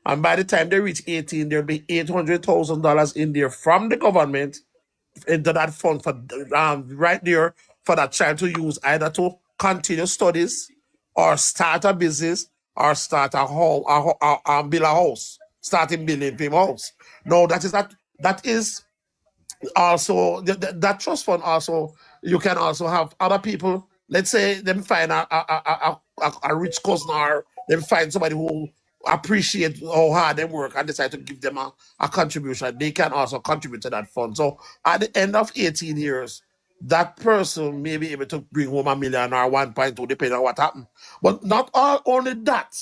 And by the time they reach 18, there'll be $800,000 in there from the government into that fund for right there for that child to use either to continue studies or start a business or start a home or build a house, starting building him house. No, that is also that trust fund. Also, you can also have other people. Let's say them find a rich cousin, or them find somebody who appreciate how hard they work and decide to give them a contribution. They can also contribute to that fund. So at the end of 18 years, that person may be able to bring home $1 million or 1.2, depending on what happened. But not only that,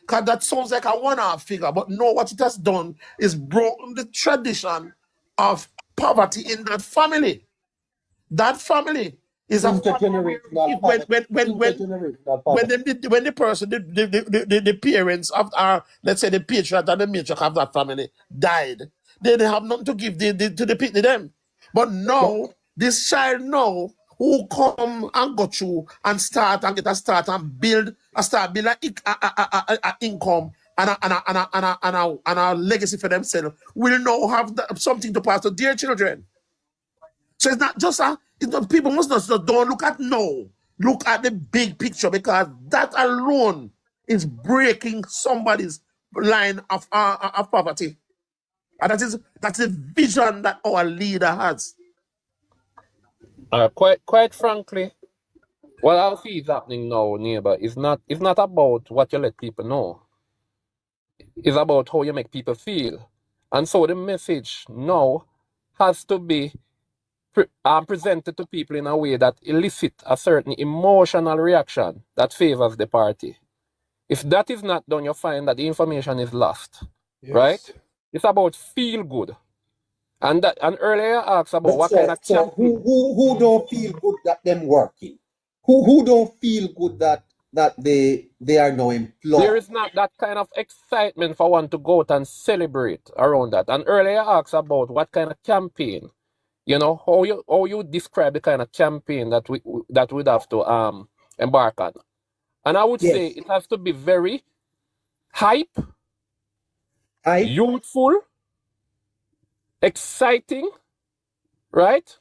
because that sounds like a one-off figure. But no, what it has done is broken the tradition of poverty in that family. That family is a family Intergenerational when poverty. Intergenerational poverty. when the person, the parents of our, let's say the patriarch and the matriarch of that family died, they have nothing to give to the them. But now, this child now who come and go through and start and get a start and build a income and a legacy for themselves will now have something to pass to their children. So it's not just people must not don't look at no, look at the big picture, because that alone is breaking somebody's line of poverty, and that's the vision that our leader has. Quite frankly, what I see is happening now, neighbor, is not about what you let people know. It's about how you make people feel. And so the message now has to be presented to people in a way that elicits a certain emotional reaction that favors the party. If that is not done, you find that the information is lost, right? It's about feel good. And earlier I asked about what kind of campaign. Who don't feel good that them working? Who don't feel good that they are now employed? There is not that kind of excitement for one to go out and celebrate around that. And earlier I asked about what kind of campaign, how you describe the kind of campaign that we'd have to embark on. And I would say it has to be very hype, youthful, exciting, right?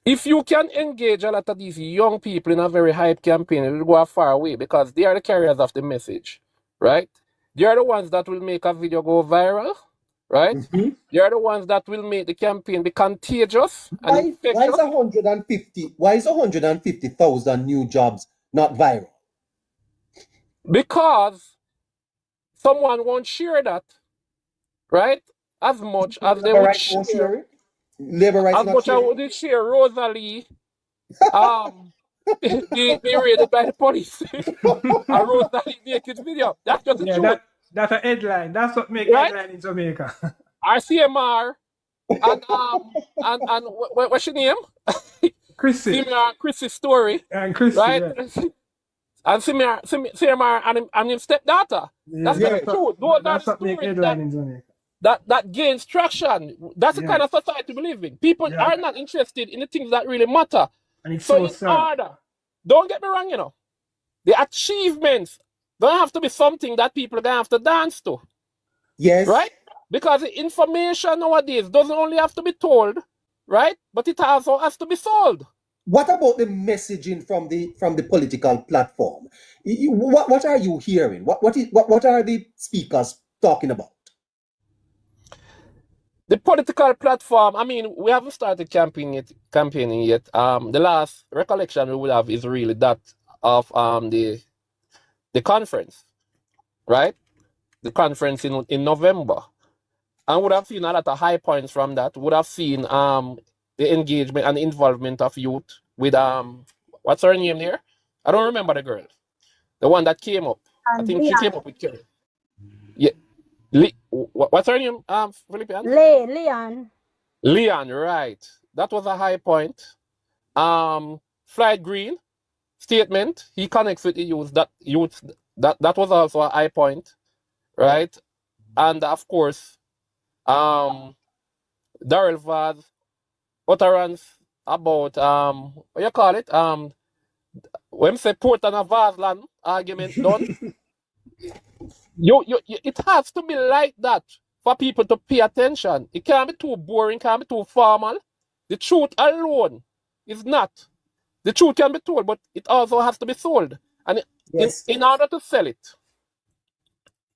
If you can engage a lot of these young people in a very hype campaign, it will go a far way, because they are the carriers of the message, right? They are the ones that will make a video go viral, right? Mm-hmm. They are the ones that will make the campaign be contagious and infectious. Why is 150,000 new jobs not viral? Because someone won't share that, right? As much as they would share it. As much as I would share Rosalie being raided by the police and Rosalie naked video. That's just the truth. That's a headline. That's what makes headline in Jamaica. RCMR and what's your name? Chrissy. Chrissy's story. And Chrissy, right? Yeah. And CMR and his stepdaughter. That's the truth. That's what makes headline in Jamaica. That gains traction. That's the kind of society we live in. People are not interested in the things that really matter. And it's so in order, don't get me wrong, the achievements don't have to be something that people are going to have to dance to. Yes. Right? Because the information nowadays doesn't only have to be told, right? But it also has to be sold. What about the messaging from the political platform? What are you hearing? What are the speakers talking about? The political platform, I mean, we haven't started campaigning yet. The last recollection we would have is really that of the conference, right? The conference in November. And would have seen a lot of high points from that. Would have seen the engagement and involvement of youth with what's her name there? I don't remember the girl. The one that came up. I think she came up with Kerry. Yeah. What's her name, Philippian? Leon, right. That was a high point. Flight Green statement, he connects with the youth. That was also a high point, right? And of course, Daryl Vaz utterance about what you call it? When say port and a Vazland argument done. It has to be like that for people to pay attention. It can't be too boring, can't be too formal. The truth alone is not. The truth can be told, but it also has to be sold. And Yes. in order to sell it,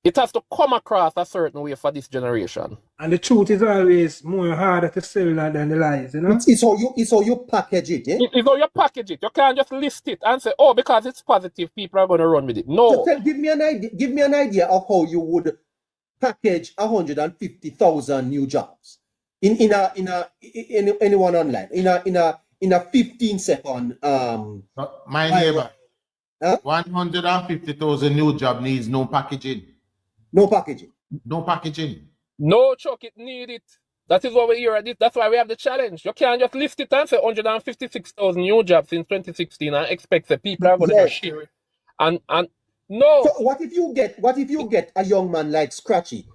it has to come across a certain way for this generation. And the truth is always more harder to sell than the lies, you know? It's how you package it, eh? It's how you package it. You can't just list it and say, oh, because it's positive, people are going to run with it. No. So give me an idea of how you would package 150,000 new jobs in anyone online in a 15-second My neighbor, 150,000 new job needs no packaging. No packaging. No packaging. No, Chuck, it need it. That is what we hear at this. That's why we have the challenge. You can't just list it and say 156,000 new jobs in 2016 and expect that people are going to share it. And no. So what if you get a young man like Scratchy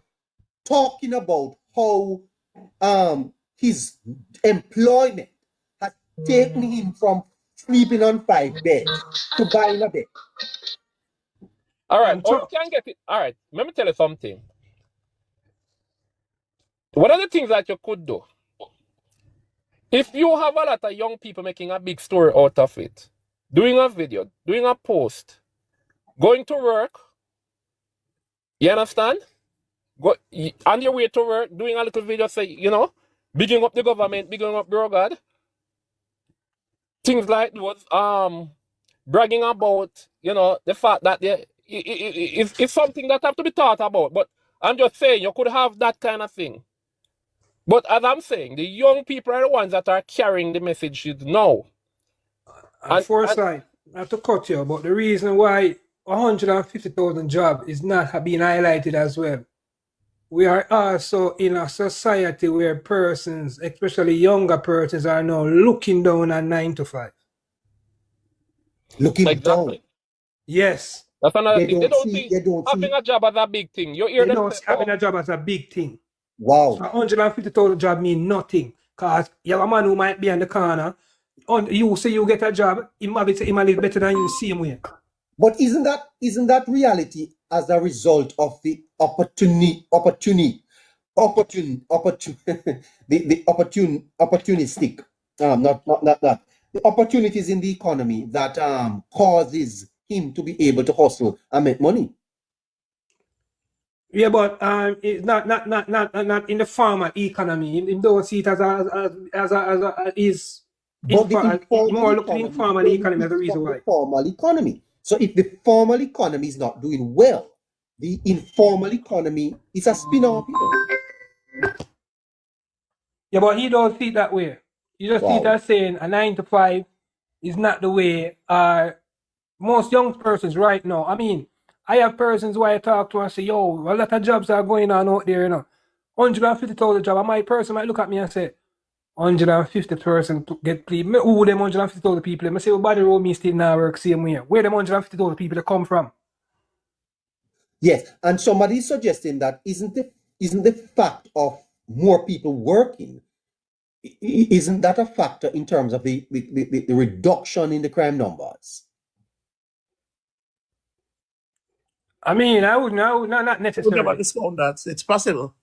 talking about how his employment has taken him from sleeping on 5 beds to buying a bed? All right, or you can get it. All right, let me tell you something. One of the things that you could do, if you have a lot of young people making a big story out of it, doing a video, doing a post, going to work, you understand? Go on your way to work, doing a little video, say, you know, bigging up the government, bigging up bro God. Things like those, bragging about, you know, the fact that it's something that have to be thought about. But I'm just saying, you could have that kind of thing. But as I'm saying, the young people are the ones that are carrying the messages now. And Foresight, not to cut you, but the reason why 150,000 jobs is not being highlighted as well. We are also in a society where persons, especially younger persons, are now looking down at 9 to 5. Looking down. Yes. That's another thing. They don't see having a job as a big thing. You hear them say, having a job as a big thing. Wow. So 150,000 job mean nothing. Because you have a man who might be in the corner. You say you get a job, he might live better than you, same way. But isn't that reality as a result of the opportunistic, the opportunities in the economy that causes him to be able to hustle and make money? Yeah, but it's not in the formal economy. You don't see it as more looking informal economy as the reason why. Formal economy. So if the formal economy is not doing well, the informal economy is a spin-off. Yeah, but he don't see it that way. You just see it as saying a 9 to 5 is not the way most young persons right now. I mean, I have persons who I talk to and say, yo, a lot of jobs are going on out there, you know. 150,000 jobs. And my person might look at me and say, 150 person get paid. Who them 150,000 people? I say, well, body roll me still now work same way. Where them 150,000 people they come from? Yes, and somebody is suggesting that isn't the fact of more people working, isn't that a factor in terms of the reduction in the crime numbers? I mean, I would not necessarily. Never discount that. It's possible.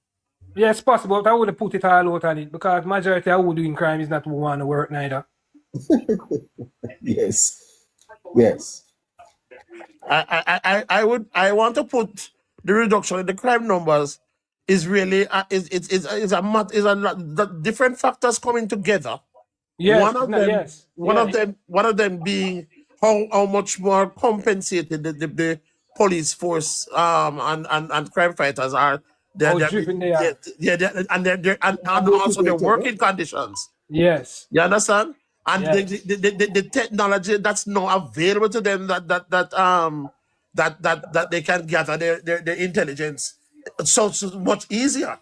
Yeah, it's possible, but I wouldn't put it all out on it because majority of who doing crime is not who want to work neither. Yes. I want to put the reduction in the crime numbers is really different factors coming together. Yes, one of them being how much more compensated the police force and crime fighters are. And also their working conditions. Yes. You understand? And the technology that's now available to them that they can gather their intelligence so much easier.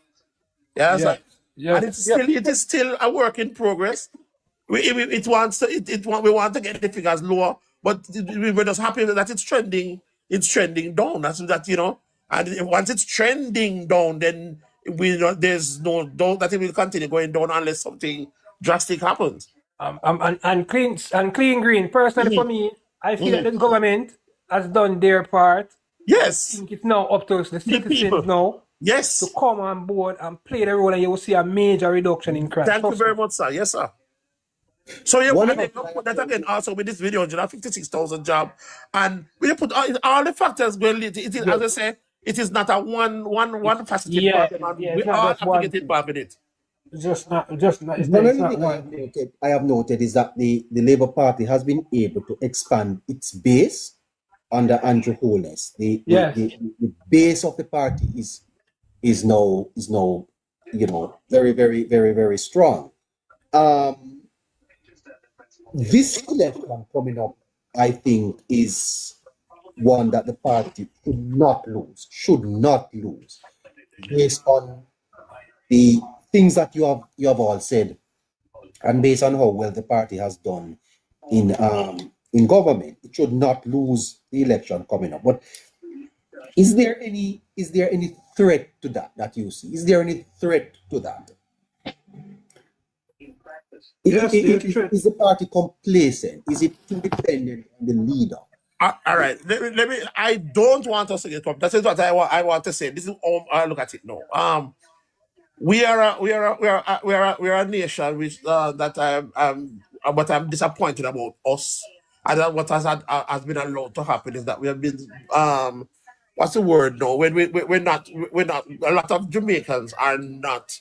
And it is still a work in progress. We want to get the figures lower, but we're just happy that it's trending down. That's that, you know. And once it's trending down, then there's no doubt that it will continue going down unless something drastic happens. And clean green. Personally, for me, I feel that the government has done their part Yes. I think it's now up to the The citizens people. now Yes. to come on board and play the role, and you will see a major reduction in crime. Thank you Trust very me. much, sir. Yes, sir. So you One and of then the you put that again also with this video, you have 56,000 job, and when you put all the factors going, it is as I say, it is not a one faceted Yeah, part, man. yeah, We it's not all just have to one get thing. involved in it. It's just not. It's one of the not things one thing. I have noted is that the Labour Party has been able to expand its base under Andrew Holness. Yes. The base of the party is now very, very, very, very strong. This election coming up, I think, is one that the party should not lose, based on the things that you have all said, and based on how well the party has done in government. It should not lose the election coming up. But is there any threat to that you see? Is there any threat to that? Yes, there's threat. Is the party complacent? Is it too dependent on the leader? All right, let me. I don't want us to get up. That is what I want to say. This is how I look at it now. We are a nation which that what I'm disappointed about us, and that what has been allowed to happen is that we have been what's the word now? When we're not a lot of Jamaicans are not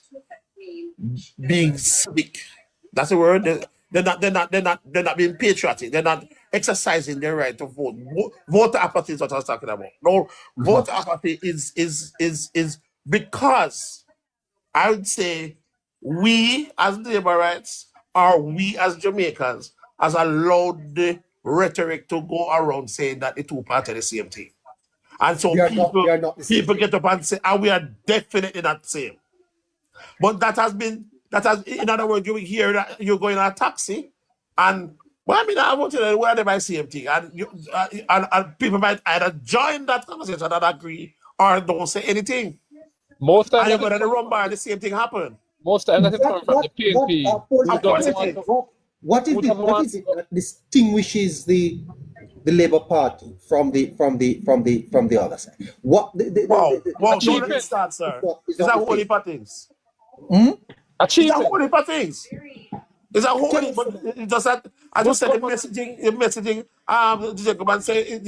being civic. That's the word. They're not being patriotic. They're not exercising their right to vote. Voter apathy is what I was talking about. No, voter apathy is because I would say we as labor rights or we as Jamaicans has allowed the rhetoric to go around saying that the two parties are the same thing. And so They are not the same. people get up and say, we are definitely not the same. But that has in other words, you hear that you're going on a taxi and well, I mean, I want to know where they buy same thing, and people might either join that conversation and agree or don't say anything. Most And times you that go to is the coming run from bar, the same thing happen. most times that is coming from the PNP. Of course it is. What is it that distinguishes the Labour Party from the other side? What Wow, don't Achievement. let me start, sir. It's It's not a the whole thing. heap of things. It's a Achievement. whole heap of things. It's a whole Tell heap, us but about it. it's just that I Good just said the governance. messaging, Jacob and say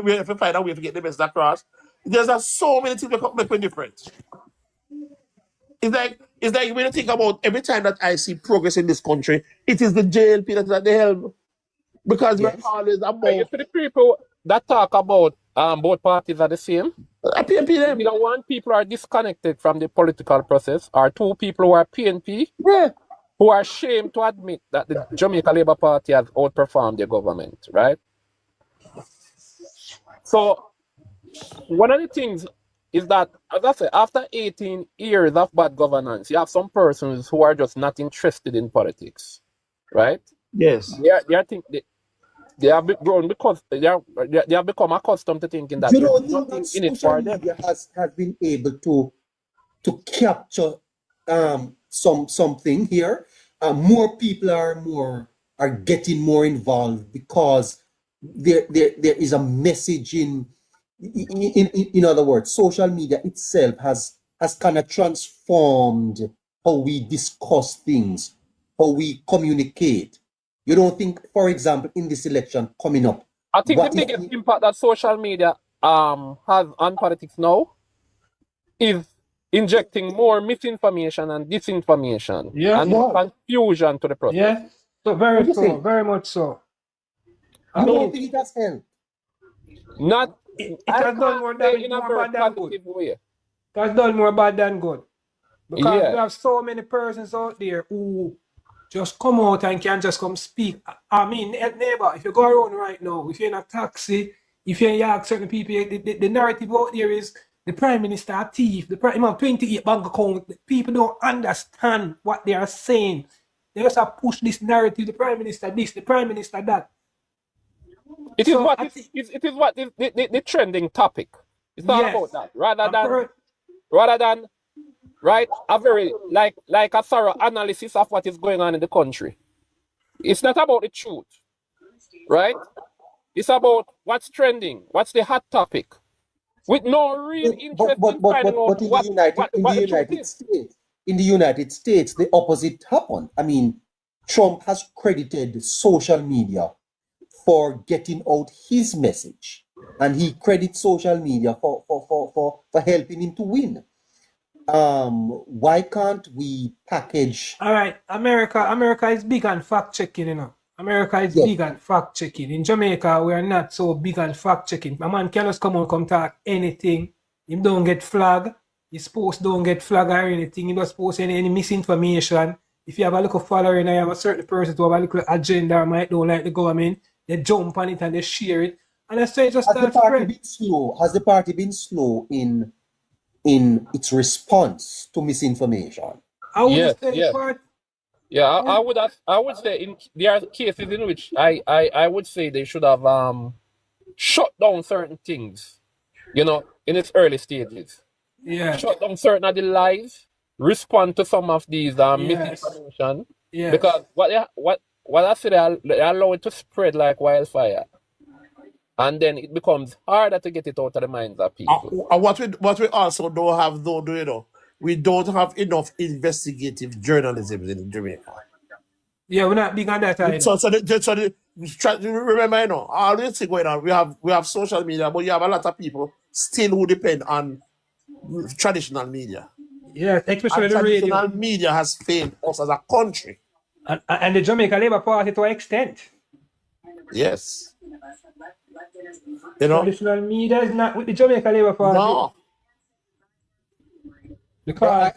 we have to find a way to get the message across. There's so many things that make me different. It's like when you think about every time that I see progress in this country, it is the JLP that is at the helm. Because we're Yes. always And you about see the people that talk about both parties are the same. PNP them. Either one, people are disconnected from the political process, or two, people who are PNP Yeah. who are ashamed to admit that the Jamaica Labour Party has outperformed the government, right? So one of the things is that, as I say, after 18 years of bad governance, you have some persons who are just not interested in politics, right? Yes. They have grown because they have become accustomed to thinking that You there's don't think nothing that in it social for them. media has been able to capture something here? More people are getting more involved because there is a message in other words, social media itself has kind of transformed how we discuss things, how we communicate. You don't think, for example, in this election coming up, I think the what is biggest impact that social media has on politics now is injecting more misinformation and disinformation Yeah. and Wow. confusion to the process. Yes. So What do you think? very much so. You don't think it has helped? Not It I has done can't more say in a more very bad than good. positive way. It has done more bad than good. Because Yeah. we have so many persons out there who just come out and can just come speak. I mean, neighbor, if you go around right now, if you're in a taxi, if you're in certain people, the narrative out there is the Prime Minister a thief, the Prime Minister 28 bank account. People don't understand what they are saying. They just have push this narrative, the Prime Minister this, the Prime Minister that. It is So what I is think- it is what is the trending topic. It's all Yes. about that. Rather than right a very like a thorough analysis of what is going on in the country. It's not about the truth, right? It's about what's trending, what's the hot topic, with no real interest in finding out But in the what the truth United is. States, the opposite happened. I mean, Trump has credited social media for getting out his message, and he credits social media for helping him to win. Why can't we package? All right, America is big on fact checking, you know. America is Yes. big on fact checking. In Jamaica, we are not so big on fact checking. A man can just come talk anything. Him don't get flag. His post don't get flag or anything. He just post any misinformation. If you have a little following, I have a certain person to have a little agenda or might don't like the government, they jump on it and they share it. And that's why it just Has the starts party spread. been slow? Has the party been slow in its response to misinformation? I would Yes, say yes. part. Yeah, I would say there are cases in which I would say they should have shut down certain things, you know, in its early stages. Yeah. Shut down certain of the lies, respond to some of these Yes. misinformation. Yes. Because what I say they allow it to spread like wildfire. And then it becomes harder to get it out of the minds of people. What we also don't have, though, you know, we don't have enough investigative journalism in Jamaica. Yeah, we're not big on that either. Remember, you know, all this thing going on. We have social media, but you have a lot of people still who depend on traditional media. Yeah, especially And the radio. traditional media has failed us as a country. And the Jamaica Labour Party to an extent. Yes. You know? Traditional media is not with the Jamaica Labour Party. No. Because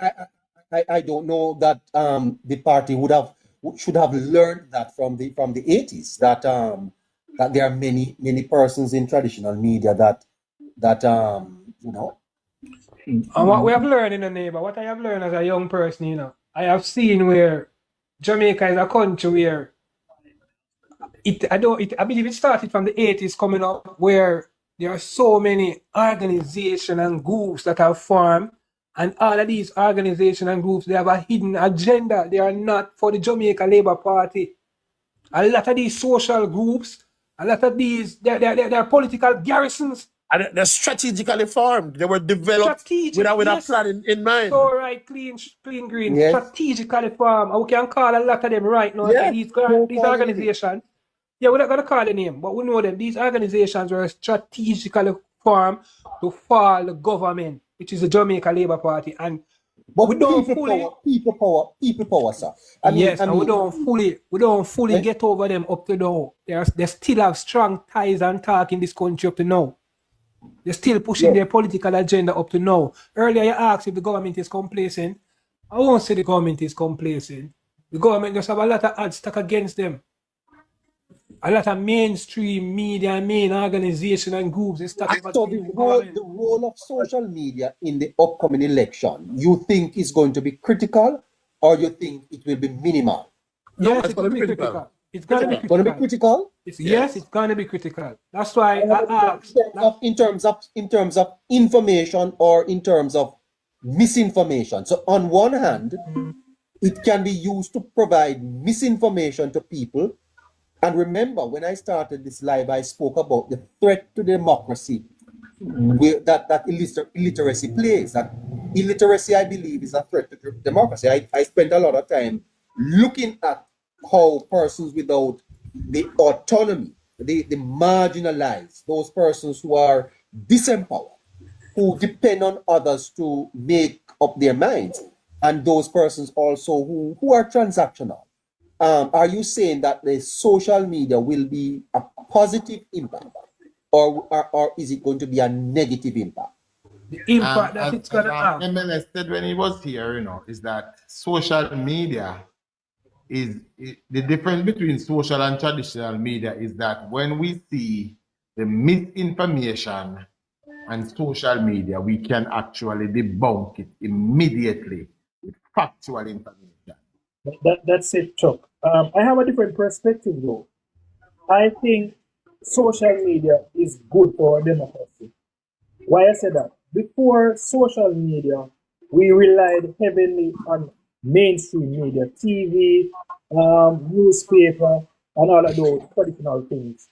I don't know that the party should have learned that from the 80s, that there are many persons in traditional media that you know. And what we have learned in the neighbor, what I have learned as a young person, you know, I have seen where Jamaica is a country where I believe it started from the 80s coming up, where there are so many organizations and groups that have formed, and all of these organizations and groups, they have a hidden agenda. They are not for the Jamaica Labour Party. A lot of these social groups, a lot of these, they're political garrisons. And they're strategically formed. They were developed with a plan in mind. So right, clean green, Yes. strategically formed. And we can call a lot of them right now. Yeah. These organizations. Yeah, we're not going to call the name, but we know them. These organizations were strategically formed to fall the government, which is the Jamaica Labour Party. And But we don't people power, sir. we don't fully get over them up to now. They still have strong ties and talk in this country up to now. They're still pushing their political agenda up to now. Earlier you asked if the government is complacent. I won't say the government is complacent. The government just have a lot of odds stuck against them. A lot of mainstream media and main organizations and groups is stuck So the role of social media in the upcoming election, you think is going to be critical, or you think it will be minimal? Yes, it's going to be critical. It's going to be Going to be critical? Yes, it's going to be critical. That's why I asked. In terms of information or in terms of misinformation. So on one hand, it can be used to provide misinformation to people. And remember, when I started this live, I spoke about the threat to democracy that illiteracy plays. That illiteracy, I believe, is a threat to democracy. I spent a lot of time looking at how persons without the autonomy, the marginalized, those persons who are disempowered, who depend on others to make up their minds, and those persons also who are transactional. Are you saying that the social media will be a positive impact, or is it going to be a negative impact? The impact that it's going to have. MLS said when he was here, you know, is that social media is the difference between social and traditional media is that when we see the misinformation and social media, we can actually debunk it immediately with factual information. That's it, Chuck. I have a different perspective, though. I think social media is good for democracy. Why I say that? Before social media, we relied heavily on mainstream media, TV, newspaper, and all of those traditional things.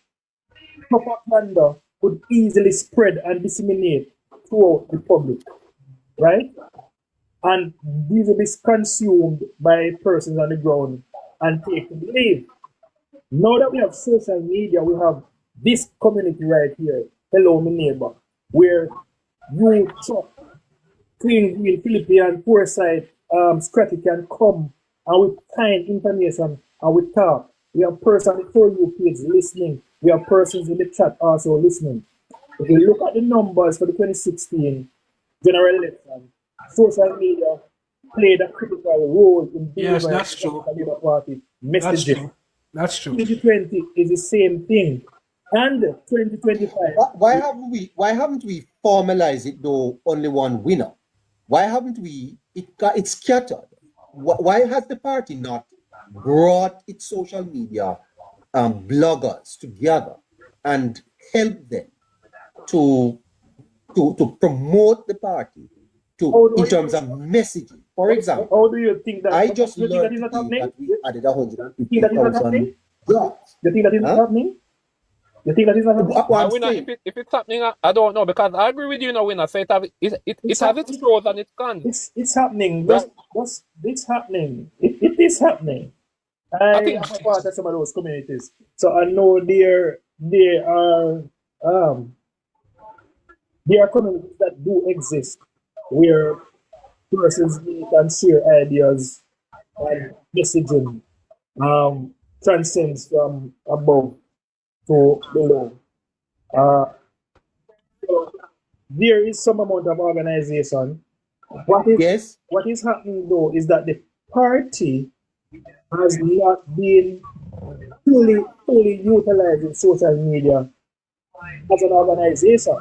Propaganda could easily spread and disseminate throughout the public, right? And these will be consumed by persons on the ground and taken to leave. Now that we have social media, we have this community right here, Hello My Neighbor, where you, Chuck, Queen, Philippe, Foresight, Scratchy can come and we find information and we talk. We have persons before you page listening. We have persons in the chat also listening. If you look at the numbers for the 2016 general election, social media played a critical role in Yes, delivering that's true. the Labour Party That's messaging. true. That's true. 2020 is the same thing. And 2025. Why haven't we formalized it though only one winner? Why haven't we it's scattered? Why has the party not brought its social media bloggers together and helped them to promote the party in terms of messaging? For example, how do you think that? I just you think that learned is not today happening? that we added You think that is not 150,000 happening? jobs. You think that is not happening? You think that is not happening? What I'm Winner, saying, if it's happening, I don't know, because I agree with you, no, Winner. So it has its pros and its cons. It's happening. Right. It's happening. It is happening. I think- am a part of some of those communities, so I know there are communities that do exist where persons meet and share ideas and messaging transcends from above to below. So there is some amount of organization. yes, What is happening though is that the party has not been fully utilizing social media as an organization.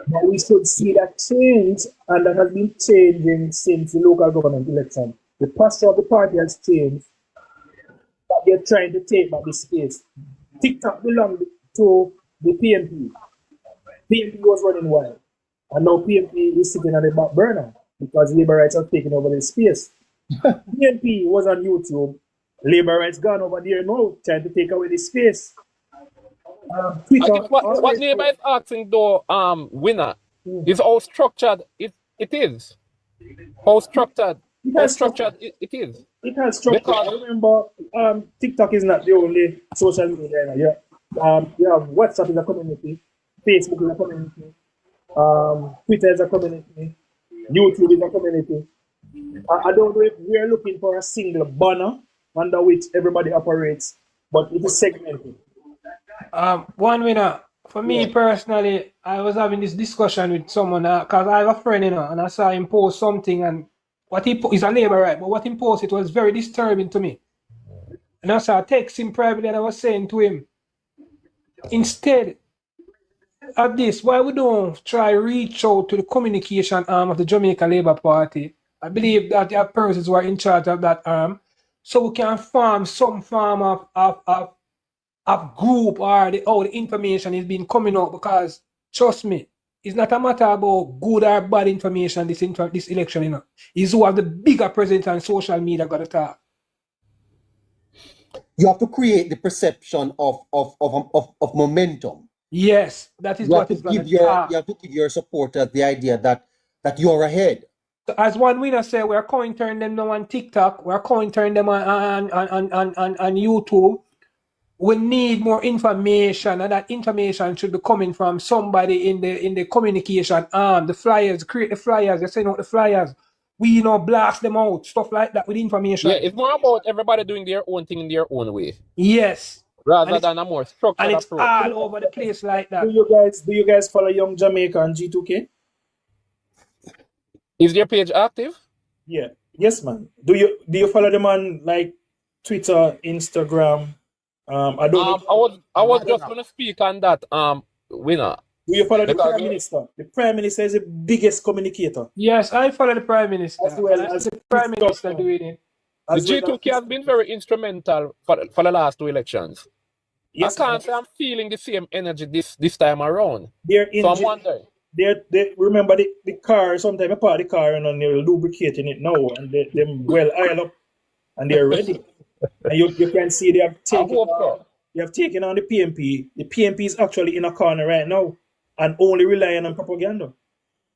But we should see that change, and that has been changing since the local government election. The posture of the party has changed, but they're trying to take back the space. TikTok belonged to the PNP. PNP was running wild, and now PNP is sitting on the back burner because Labour rights are taking over the space. PNP was on YouTube. Labour rights gone over there now, trying to take away the space. Twitter, I think what neighbor is asking though, Winner, is how structured it is. How structured it is. It has structure. Because- Remember, TikTok is not the only social media. You have WhatsApp is a community, Facebook is a community, Twitter is a community, YouTube is a community. I don't know if we are looking for a single banner under which everybody operates, but it is segmented. One Winner, for me personally, I was having this discussion with someone because I have a friend, and I saw him post something, and what he is a Labour right, but what he posted was very disturbing to me. And I text him privately, and I was saying to him, instead of this, why we don't try reach out to the communication arm of the Jamaica Labour Party? I believe that there are persons who are in charge of that arm, so we can form some form of group or how the information is being coming out, because trust me, it's not a matter about good or bad information this election, It's who have the bigger presence on social media got to talk. you have to create the perception of momentum. Yes, that is You have what to is going give to your talk. you have to give your supporters the idea that you're ahead. So as one Winner said, we're countering them now on TikTok, we're countering them on YouTube. We need more information, and that information should be coming from somebody in the communication arm. The flyers, create the flyers, you send out the flyers. We blast them out, stuff like that with information. Yeah, it's more about everybody doing their own thing in their own way, Yes. rather than a more structured And it's approach. all over the place like that. Do you guys follow Young Jamaica and G2K? Is their page active? Yeah. Yes, man. Do you follow them on like Twitter, Instagram? I don't know. I was just gonna speak on that, Winner. Do you follow the Because- Prime Minister? The Prime Minister is the biggest communicator. Yes, I follow the Prime Minister. As well And I as see the Prime his Minister governor. doing it. The As well G2K has been very instrumental for the last two elections. Yes, I can't say I'm feeling the same energy this time around. they're in. So I'm wondering. They remember the car. Sometimes I park the car and they're lubricating it now, and they're well oiled up, and they're ready. And you can see they have I taken hope on, so. they have taken on the PNP. The PNP is actually in a corner right now and only relying on propaganda.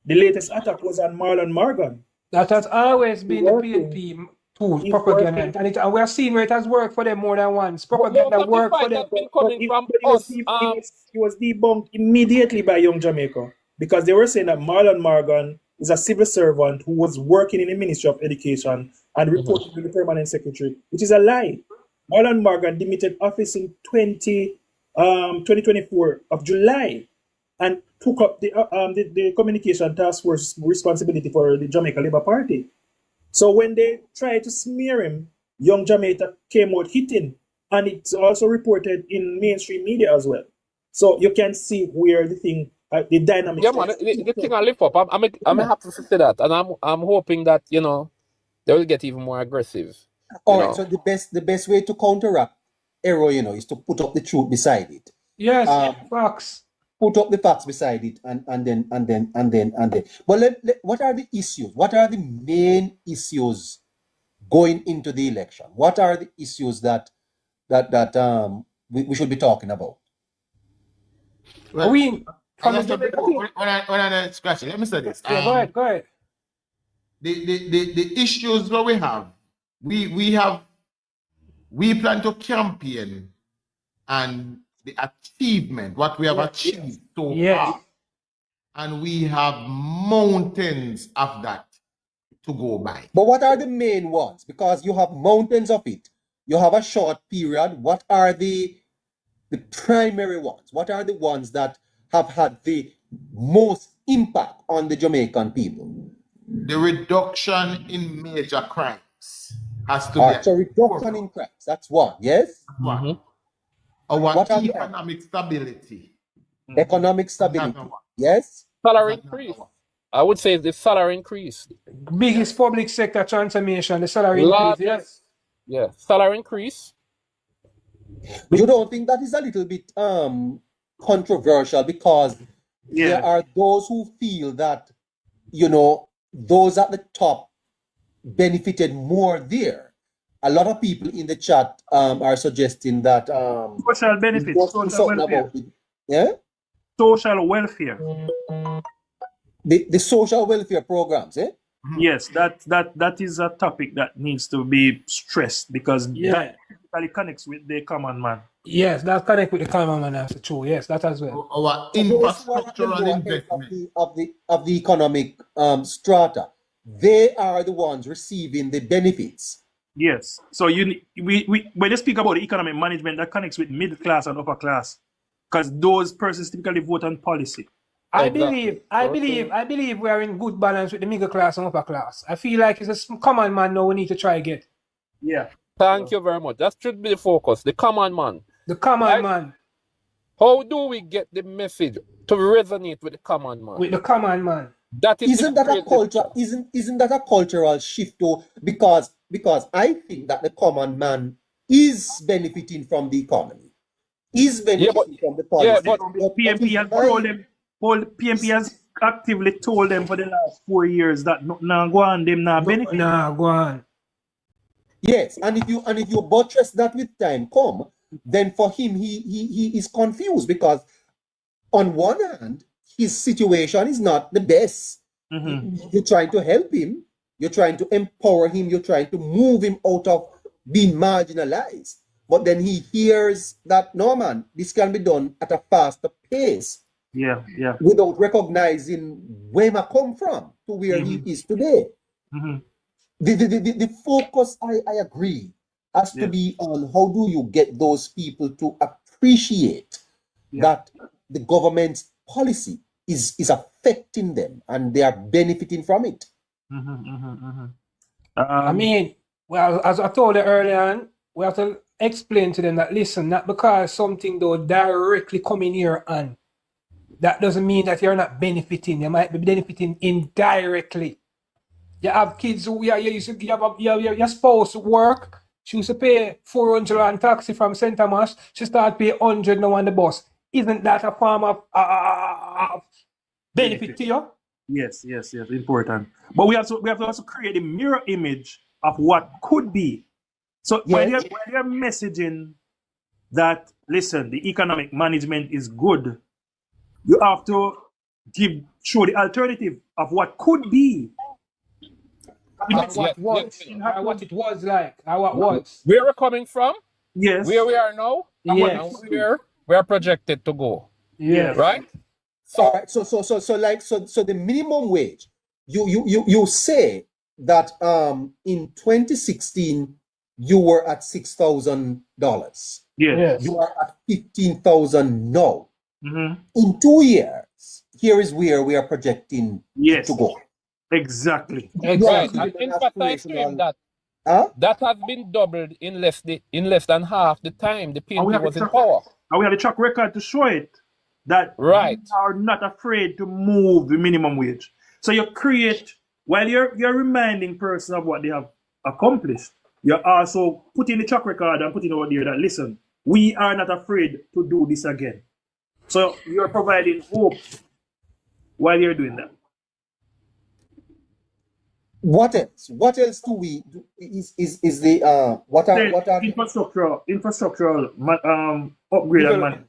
The latest attack was on Marlon Morgan. That has always been the working. PNP tool, He's propaganda. working. And we have seen where it has worked for them more than once. But most Propaganda of the worked for fight them. has been But coming he, from but he was, us. he was debunked immediately by Young Jamaica because they were saying that Marlon Morgan is a civil servant who was working in the Ministry of Education and reported to the permanent secretary, which is a lie. Marlon Morgan demitted office in 2024 of July and took up the communication task force responsibility for the Jamaica Labour Party. So when they tried to smear him, Young Jamaica came out hitting, and it's also reported in mainstream media as well. So you can see where the thing, the dynamics. Yeah, man, the thing I lift up. I'm happy to say that, and I'm hoping that they will get even more aggressive. All right. So the best way to counteract error, is to put up the truth beside it. Yes, facts. Put up the facts beside it, and then. But what are the issues? What are the main issues going into the election? What are the issues that we should be talking about? Well, when I scratch it, let me say this. go ahead. The issues that we have, we plan to campaign and the achievement, what we have achieved so far. And we have mountains of that to go by. But what are the main ones? Because you have mountains of it. You have a short period. What are the primary ones? What are the ones that have had the most impact on the Jamaican people? The reduction in major crimes has to be. So reduction in crimes, that's one, yes? One. Our economic stability. Economic stability, yes? Salary increase. I would say the salary increase. Biggest public sector transformation, the salary increase, yes. Yeah, salary increase. You don't think that is a little bit controversial because there are those who feel that, those at the top benefited more there. A lot of people in the chat are suggesting that social benefits, social welfare. Social welfare. The social welfare programs, eh? Yes, that is a topic that needs to be stressed because that typically connects with the common man. Yes, that connects with the common man, that's true. Yes, that as well. Our infrastructural investment of the economic strata, they are the ones receiving the benefits. Yes. So when you speak about the economic management, that connects with middle class and upper class, because those persons typically vote on policy. I believe we are in good balance with the middle class and upper class. I feel like it's a common man now we need to try again. Yeah. Thank you very much. That should be the focus. The common man. The common man. How do we get the message to resonate with the common man? With the common man. That is isn't that a culture? Isn't that a cultural shift though? Because I think that the common man is benefiting from the economy. Is benefiting from the policy. Yeah, but PMP has told them. PMP has actively told them for the last 4 years that now go on, them not benefit. Nah, go on. Yes, and if you buttress that with time come, then for him he is confused because on one hand his situation is not the best. You're trying to help him, you're trying to empower him, you're trying to move him out of being marginalized. But then he hears that no man, this can be done at a faster pace. Yeah. Without recognizing where I come from to where he is today. The focus, I agree, has to be on how do you get those people to appreciate that the government's policy is affecting them and they are benefiting from it. I mean, well, as I told you earlier on, we have to explain to them that, listen, not because something though directly come in here and that doesn't mean that you're not benefiting. You might be benefiting indirectly. You have kids who your spouse work. She used to pay $400 on taxi from St. Thomas. She started paying $100 now on the bus. Isn't that a form of benefit to you? Yes, important. But we have to also create a mirror image of what could be. So when you're messaging that, listen, the economic management is good, you have to show the alternative of what could be. And what was, and what it was like, and what was. Where we're coming from, Yes. where we are now, Yes. and where we are projected to go. Yes. Right? All right. So the minimum wage, you say that in 2016 you were at $6,000. Yes. You are at 15,000 now. Mm-hmm. In 2 years, here is where we are projecting Yes. to go. Exactly. Right. And emphasize that Huh? that has been doubled in less than half the time the And we PNP have was the in track- power. And we have a track record to show it that Right. we are not afraid to move the minimum wage. So you create, while you're reminding person of what they have accomplished, you're also putting the track record and putting out there that, listen, we are not afraid to do this again. So you're providing hope while you're doing that. What else? What else do we do? Is the what are Infrastructural upgrade and Development.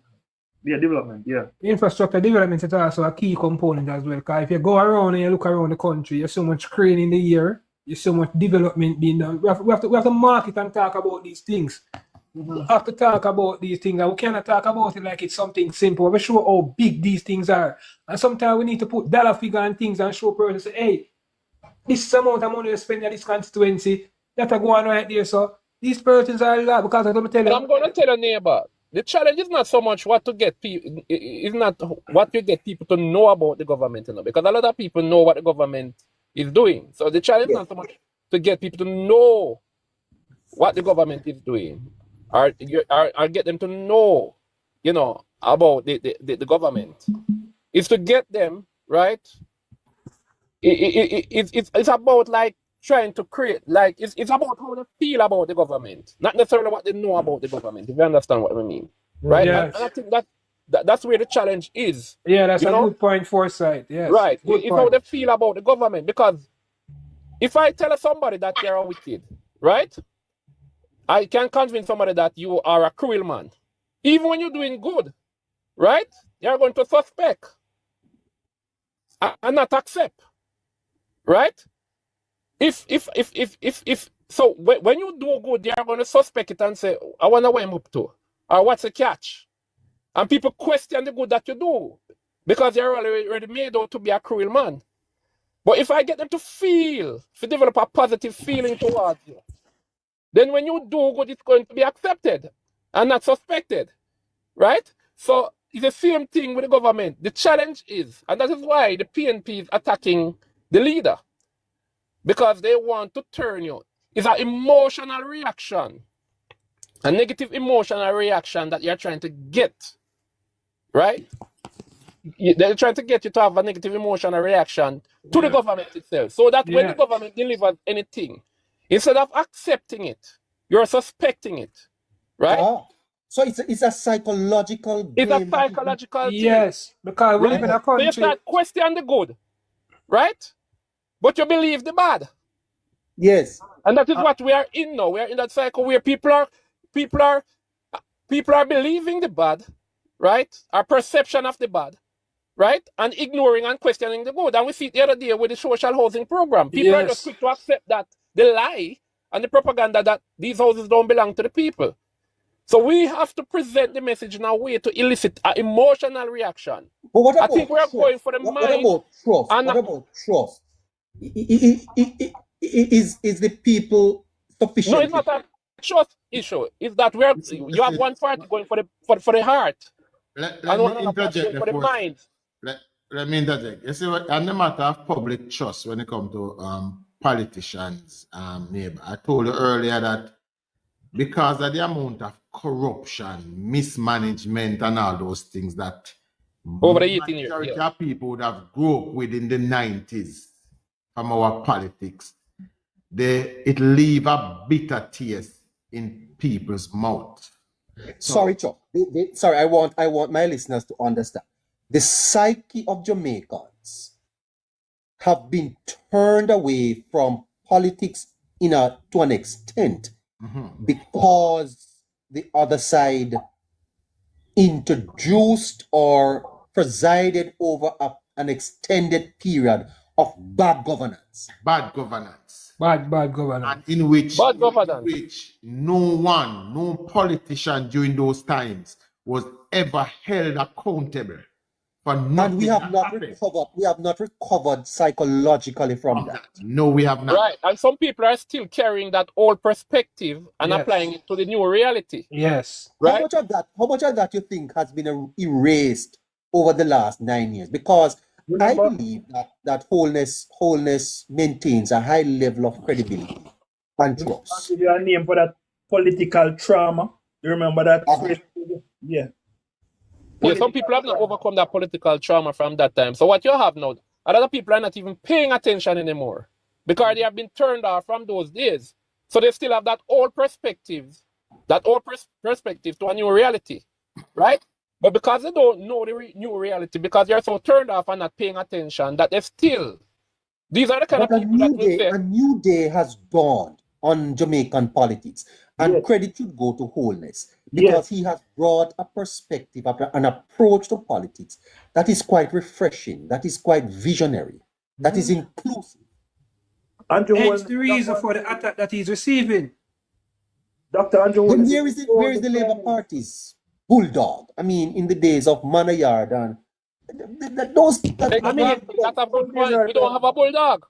development, yeah. Infrastructure development is also a key component as well. Because if you go around and you look around the country, there's so much crane in the air, there's so much development being done. We have to market and talk about these things. We have to talk about these things, and we cannot talk about it like it's something simple. We show how big these things are. And sometimes we need to put dollar figure on things and show persons, say, hey, this amount of money we spend in this constituency, that are going right there. So these persons are a lot, because I'm going to tell you. I'm going to tell your neighbor, the challenge is not so much what to get people, is not what you get people to know about the government, because a lot of people know what the government is doing. So the challenge is not so much to get people to know what the government is doing, or get them to know, about the government. It's to get them, right? It's about like trying to create, like it's about how they feel about the government, not necessarily what they know about the government, if you understand what I mean, right? Yes. And I think that's where the challenge is. Yeah, that's a good point, foresight. Yes. Right. Good It's point. how they feel about the government, because if I tell somebody that they're wicked, right, I can convince somebody that you are a cruel man. Even when you're doing good, right, they're going to suspect and not accept. Right? If so, when you do good, they are going to suspect it and say, I wonder what I'm up to, or what's the catch? And people question the good that you do because they're already made out to be a cruel man. But if I get them to develop a positive feeling towards you, then when you do good, it's going to be accepted and not suspected. Right? So it's the same thing with the government. The challenge is, and that is why the PNP is attacking the leader, because they want to turn you. It's an emotional reaction, a negative emotional reaction that you're trying to get, right? They're trying to get you to have a negative emotional reaction to the government itself, so that when the government delivers anything, instead of accepting it, you're suspecting it, right? So it's a psychological game. It's a psychological thing. Yes, because we live in a country. So you start questioning the good, right? But you believe the bad. Yes. And that is what we are in now. We are in that cycle where people are believing the bad, right? Our perception of the bad, right? And ignoring and questioning the good. And we see it the other day with the social housing program. People are just quick to accept that the lie and the propaganda that these houses don't belong to the people. So we have to present the message in a way to elicit an emotional reaction. But what about I think we're trust? going for the mind. What about trust? What about trust? Is the people sufficient? No, it's not a trust issue. It's that you have one party going for the heart. Let me interject for the mind. Let me interject. You see, on the matter of public trust when it comes to politicians, neighbor, I told you earlier that because of the amount of corruption, mismanagement, and all those things that over the 18 years, majority of people would have grew up with in the 90s from our politics, it leave a bitter taste in people's mouth. Sorry, Chuck. Sorry, I want my listeners to understand. The psyche of Jamaicans have been turned away from politics to an extent because the other side introduced or presided over a an extended period of bad governance. Bad governance. Bad governance. And in which Bad governance. no politician during those times was ever held accountable for nothing. And we have that not happened. recovered. We have not recovered psychologically from that. No, we have not. Right. And some people are still carrying that old perspective and Yes. applying it to the new reality. Yes. How Right? much of that you think has been erased over the last 9 years? Because I Remember, believe that wholeness maintains a high level of credibility and I'll trust. give you a name for that political trauma. You remember that Uh-huh. phrase? Yeah. Yeah, some people have not overcome that political trauma from that time. So what you have now, a lot of people are not even paying attention anymore because they have been turned off from those days. So they still have that old perspective to a new reality, right? But because they don't know the new reality, because they're so turned off and not paying attention, that these are the kind But of people that will say, a new day has dawned on Jamaican politics, and Yes. credit should go to Wholeness because he has brought a perspective, an approach to politics that is quite refreshing, that is quite visionary, that is inclusive. Andrew Hence Holmes, the reason for the attack that he's receiving. Dr. Andrew Then Holmes. where is the Labour Party's bulldog? I mean, in the days of Manayard and those. that's a good point. We don't have a bulldog.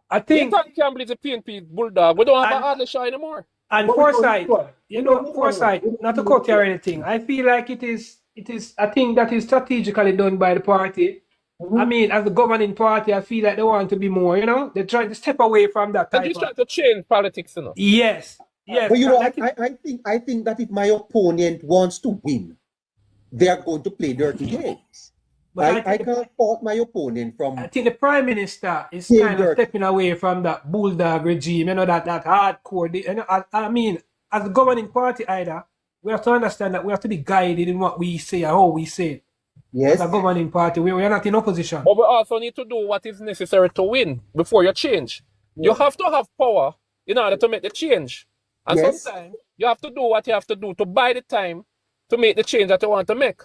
I You think, can't believe the PNP bulldog. We don't have And- a Hardly Shaw anymore. and But we don't foresight, need one. you know, foresight, not to cut you or anything. I feel like it is a thing that is strategically done by the party. I mean, as the governing party, I feel like they want to be more, you know, they're trying to step away from that They're type just of. trying to change politics, you know. Yes. Yes. But you know, like I think that if my opponent wants to win, they are going to play dirty games. But I can't fault my opponent I from. think the prime minister is Yeah, kind of Dirk. stepping away from that bulldog regime, you know, that hardcore. You know, I mean, as the governing party, either we have to understand that we have to be guided in what we say and how we say it. Yes, As a governing party, we are not in opposition. But we also need to do what is necessary to win before you change. You have to have power in order to make the change. And Yes. sometimes you have to do what you have to do to buy the time to make the change that you want to make.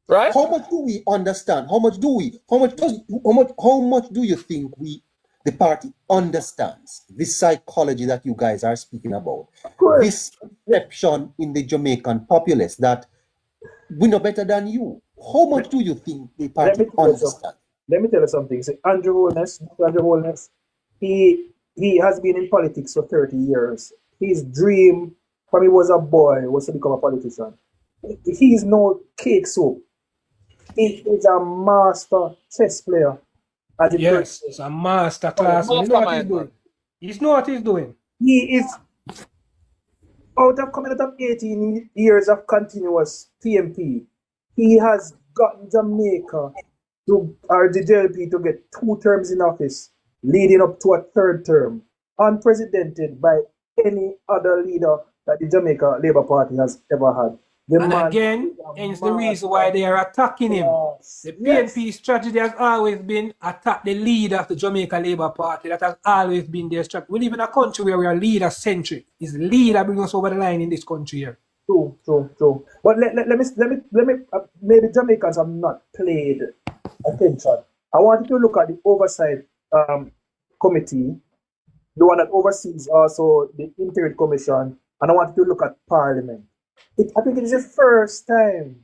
Right? how much do we understand? How much do you think the party understands this psychology that you guys are speaking about? course. This perception in the Jamaican populace that we know better than you. How much do you think the party Let me tell you understands? Let me tell you something. See, Andrew Holness, he has been in politics for 30 years. His dream when he was a boy was to become a politician. He is no cake soup. He is a master chess player. As it Yes, it's a master class. You know what he's Mastermind, doing. man. He know what he's doing. He is coming out of 18 years of continuous PMP. He has gotten Jamaica or the JLP to get 2 terms in office, leading up to a 3rd term, unprecedented by any other leader that the Jamaica Labour Party has ever had. The And man again, is a hence the reason why they are attacking him. The Yes. PNP strategy has always been attack the leader of the Jamaica Labour Party. That has always been their strategy. We live in a country where we are leader-centric. It's leader bring us over the line in this country here. True. But let me maybe Jamaicans have not paid attention. I want you to look at the oversight committee, the one that oversees also the interim commission, and I want you to look at Parliament. I think it is the first time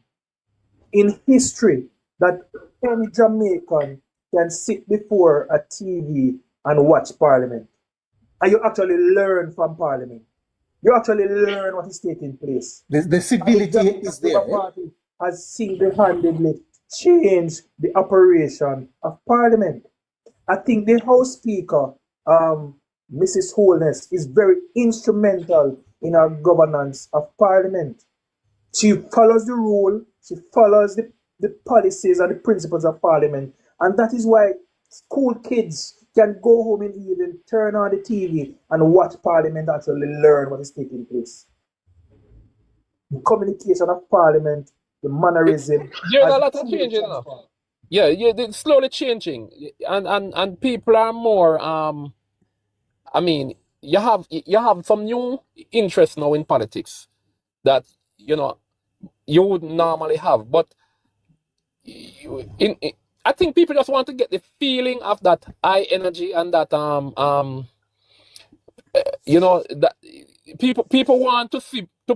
in history that any Jamaican can sit before a TV and watch Parliament, and you actually learn from Parliament. You actually learn what is taking place. The civility is there. Labour Party has single-handedly changed the operation of Parliament. I think the House Speaker, Mrs. Holness, is very instrumental in our governance of Parliament. She follows the rule, she follows the policies and the principles of Parliament, and that is why school kids can go home in the evening, turn on the TV, and watch Parliament actually learn what is taking place. The communication of Parliament, the mannerism. There's a lot of changes now. Yeah, it's slowly changing. And people are more I mean, you have some new interest now in politics that you know you would normally have, but I think people just want to get the feeling of that high energy and that that people want to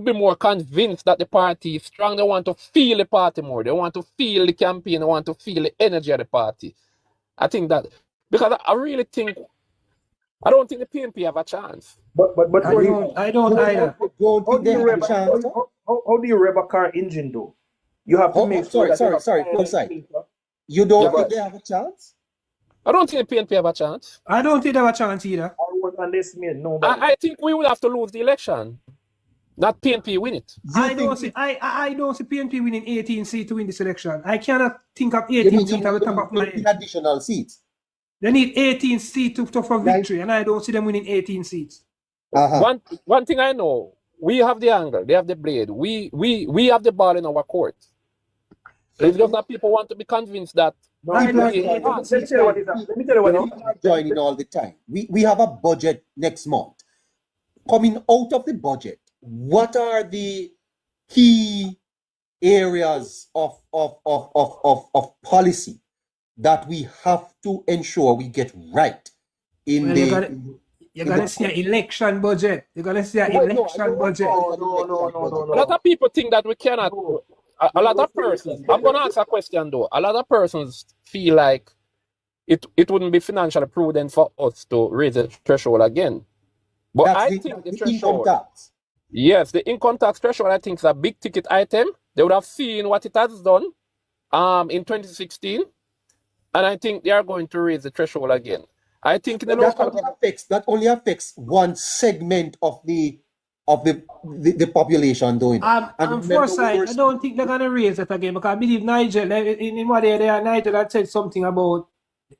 be more convinced that the party is strong. They want to feel the party more. They want to feel the campaign. They want to feel the energy of the party. I think that because I really think I don't think the PNP have a chance. But I don't either. How do you rev a car engine though? You have to make sure sorry, you don't think they have a chance? I don't think the PNP have a chance. I don't think they have a chance either. I think we will have to lose the election. Not PNP win it. I don't see PNP winning 18 seats to win this election. I cannot think of 18 seats at the top of my head. Additional seats. They need 18 seats for victory, and I don't see them winning 18 seats. One thing I know, we have the angle, they have the blade. We have the ball in our court. It's just that people want to be convinced that. Let me tell you what is joining all the time. We have a budget next month. Coming out of the budget, what are the key areas of policy that we have to ensure we get right in You're gonna see an election budget. You're gonna see an election budget. A lot of people think that we cannot. A lot of persons. I'm gonna ask a question though. A lot of persons feel like it wouldn't be financially prudent for us to raise the threshold again. But I think the threshold. Yes, the income tax threshold I think is a big ticket item. They would have seen what it has done in 2016. And I think they are going to raise the threshold again. I think that only affects one segment of the population, though. And foresight, I don't think they're gonna raise it again because I believe Nigel in what Nigel had said something about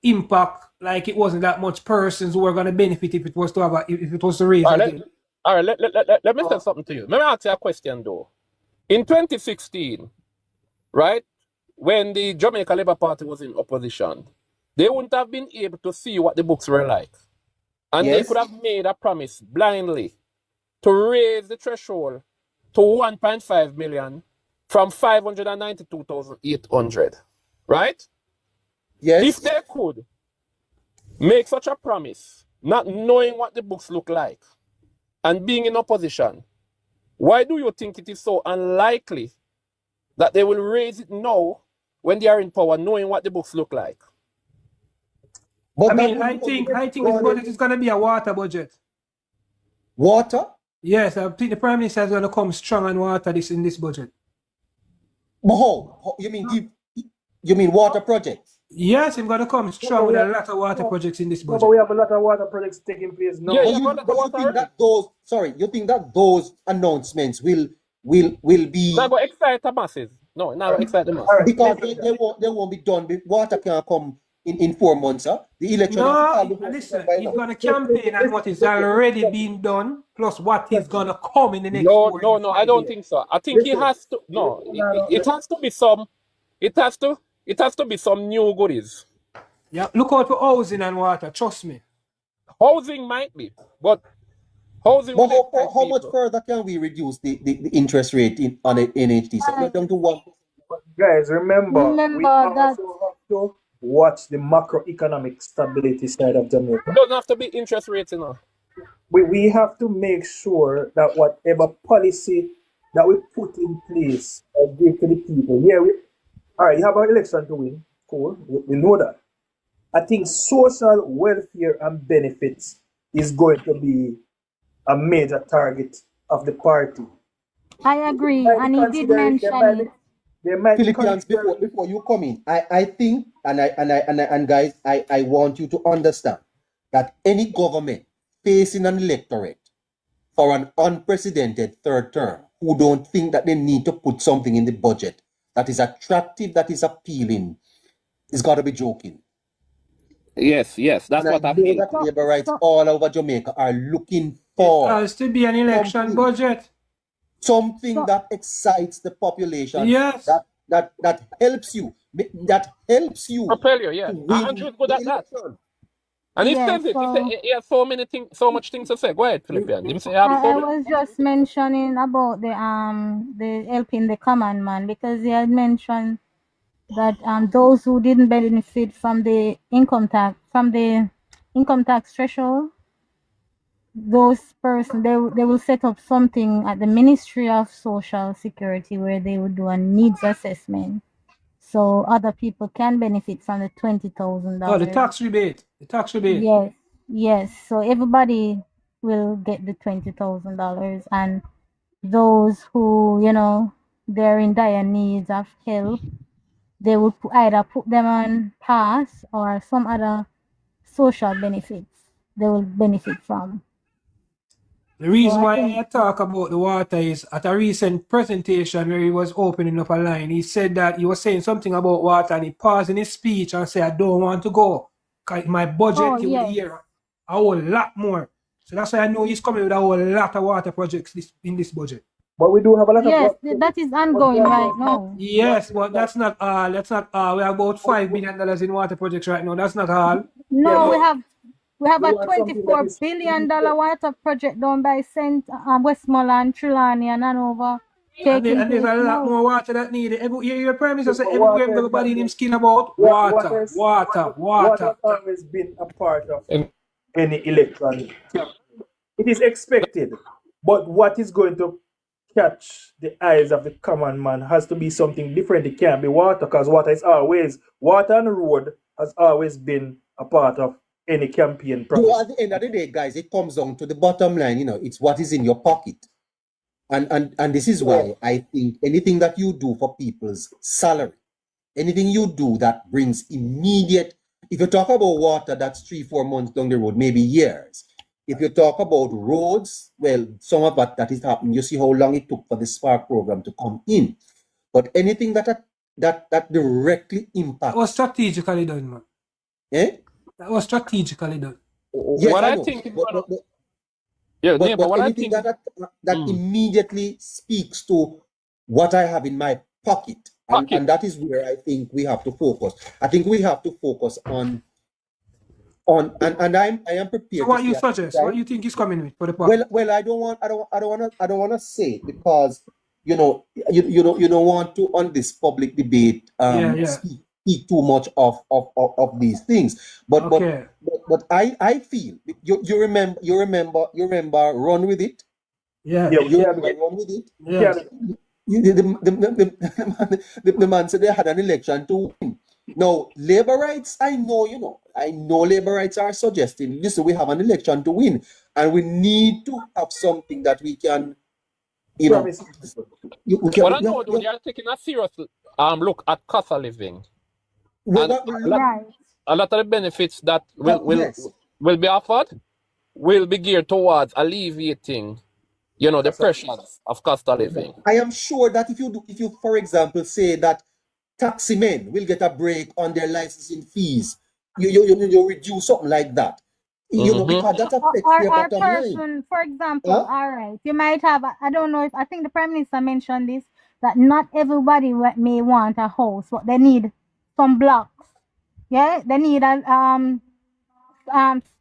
impact, like it wasn't that much persons who were gonna benefit if it was to raise again. All right, let me say something to you. Let me ask you a question though. In 2016, right? When the Jamaica Labour Party was in opposition, they wouldn't have been able to see what the books were like. And they could have made a promise blindly to raise the threshold to 1.5 million from 592,800. Right? Yes. If they could make such a promise, not knowing what the books look like, and being in opposition, why do you think it is so unlikely that they will raise it now when they are in power, knowing what the books look like? But I think this budget is going to be a water budget. Water? Yes, I think the Prime Minister is going to come strong on water in this budget. But how? You mean water projects? Yes, I'm going to come strong with a lot of water projects in this budget. But we have a lot of water projects taking place now. Yeah, you think that those announcements will be not going to excite the masses. No, not going to excite the masses. Because they won't be done. Water can come in 4 months, huh? The election. No, listen, he's going to campaign on what is already being done, plus what is going to come in the next 4 years. No, I don't think so. I think he has to. No, it has to be some. It has to be some new goodies. Yeah, look out for housing and water. Trust me. Housing might be, but housing. But how much further can we reduce the interest rate on the NHD? So down to 1%. Guys, remember we also have to watch the macroeconomic stability side of Jamaica. It doesn't have to be interest rates, you know. We have to make sure that whatever policy that we put in place or give to the people. Yeah, all right, you have an election to win. Cool, we know that. I think social welfare and benefits is going to be a major target of the party. I agree, and he did mention it. Philippians, before you come in, I think, and guys, I want you to understand that any government facing an electorate for an unprecedented third term who don't think that they need to put something in the budget that is attractive, that is appealing, is got to be joking. Yes, that's what I feel. That labor rights all over Jamaica are looking for. It has to be an election budget. Something that excites the population. Yes. That helps you. That helps you. Propel you, yeah. Andrew's good at that. And he says it. He has so much things to say. Go ahead, Philippian. I was just mentioning about the helping the common man, because he had mentioned that those who didn't benefit from the income tax threshold, those persons they will set up something at the Ministry of Social Security where they would do a needs assessment, so other people can benefit from the $20,000. Oh, the tax rebate. The tax rebate. Yes, yes. So everybody will get the $20,000, and those who, they're in dire needs of help, they will either put them on pass or some other social benefits they will benefit from. The reason So I why think, I talk about the water is at a recent presentation where he was opening up a line, he said that he was saying something about water and he paused in his speech and said, I don't want to go. Because my budget, oh you would yes, hear a whole lot more. So that's why I know he's coming with a whole lot of water projects in this budget. But we do have a lot of yes, work. that is ongoing right now. Yes, but that's not all. That's not all. We have about $5 billion in water projects right now. That's not all. No, Yeah, we have we a want something that $24 is billion water project done by St. Westmoreland, Trelawney, and Hanover And taking there's place a lot now. more water that needed. Your Prime Minister said everywhere water. everybody in him skin about Water water. has always been a part of any election campaign. It is expected, but what is going to catch the eyes of the common man has to be something different. It can't be water, because water and road has always been a part of any campaign So process. at the end of the day, guys, it comes down to the bottom line. It's what is in your pocket. And this is why I think anything that you do for people's salary, anything you do that brings immediate, if you talk about water, that's 3-4 months down the road, maybe years. If you talk about roads, well, some of that is happening. You see how long it took for the Spark program to come in. But anything that directly impacts. That was strategically done, man. Eh? That was strategically done. Yes, What I I know. think is But gonna, yeah, But what I anything think, that immediately speaks to what I have in my pocket, pocket. and that is where I think we have to focus. I think we have to focus on and I am prepared. So what to you say at suggest? the What time- you think is coming with for the party? Well, I don't want to say it, because you don't want to, on this public debate, Yeah. speak too much of these things. But Okay. but I feel you remember Run With It. Yeah. You remember Run With It. Yeah. The man said they had an election to win. Now, labor rights, I know labor rights are suggesting, listen, we have an election to win, and we need to have something that we can, Promise. What I know, though, they are taking a serious look at cost of living. And Right. a lot of the benefits that yes. will be offered will be geared towards alleviating, the pressures of cost of living. I am sure that if you, for example, say that taxi men will get a break on their licensing fees, you reduce something like that. Because that affects their Our bottom line. person, for example, Huh? all right, you might have, I don't know, I think the Prime Minister mentioned this, that not everybody may want a house, but they need some blocks. Yeah, they need a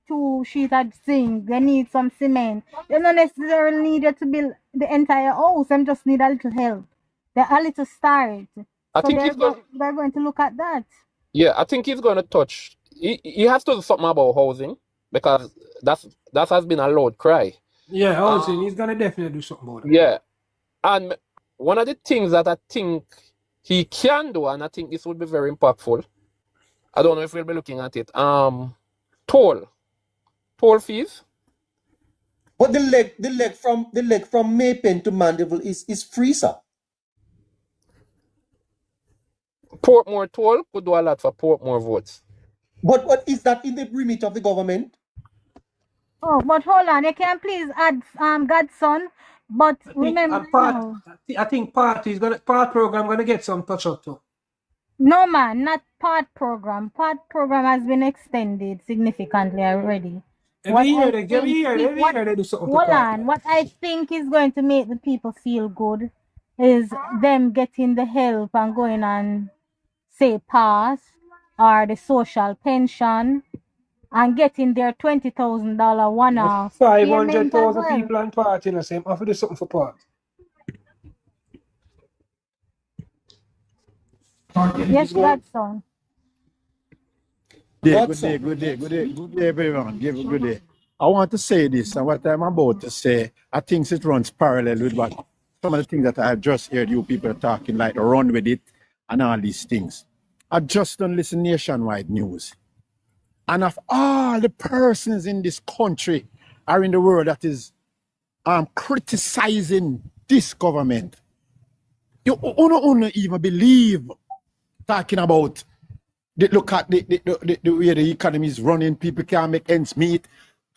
2 sheet of zinc, they need some cement. They don't necessarily need you to build the entire house, they just need a little help. They're a little start. I So think they're going to look at that. Yeah, I think he's going to touch. He has to do something about housing, because that has been a loud cry. Yeah, housing. He's gonna definitely do something about it. Yeah, and one of the things that I think he can do, and I think this would be very impactful. I don't know if we'll be looking at it. Toll fees. But the leg from Maypen to Mandeville is free, sir. Portmore toll could do a lot for Portmore votes. But what is that in the remit of the government? Oh, but hold on, you can please add Godson. But remember, I think part program gonna get some touch up too. no man, not part program. Part program has been extended significantly already. Every year they do something. Hold on, what I think is going to make the people feel good is them getting the help and going on, say, pass or the social pension, and getting their $20,000 one-off. 500,000 people on party, same. I have to do something for part. Yes, Godson. Godson. Good day, everyone. Good day. I want to say this, and what I'm about to say, I think it runs parallel with what some of the things that I've just heard you people talking, like run with it and all these things. I just don't listen nationwide news. And of all the persons in this country or in the world that is criticizing this government, you don't even believe talking about look at the way the economy is running. People can't make ends meet.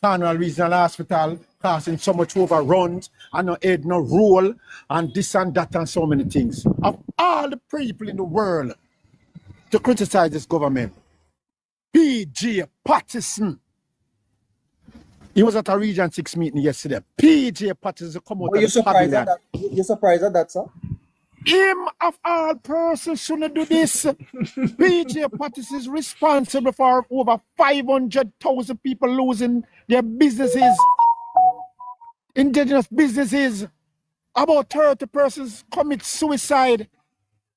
Carnal Regional Hospital causing so much overruns and no aid, no rule, and this and that and so many things. Of all the people in the world to criticize this government, PJ Patterson, he was at a Region 6 meeting yesterday. PJ Patterson come out Are you of the surprised at pavilion. that? You're surprised at that, sir? Him of all persons shouldn't do this. PJ Patterson is responsible for over 500,000 people losing their businesses, indigenous businesses. About 30 persons commit suicide.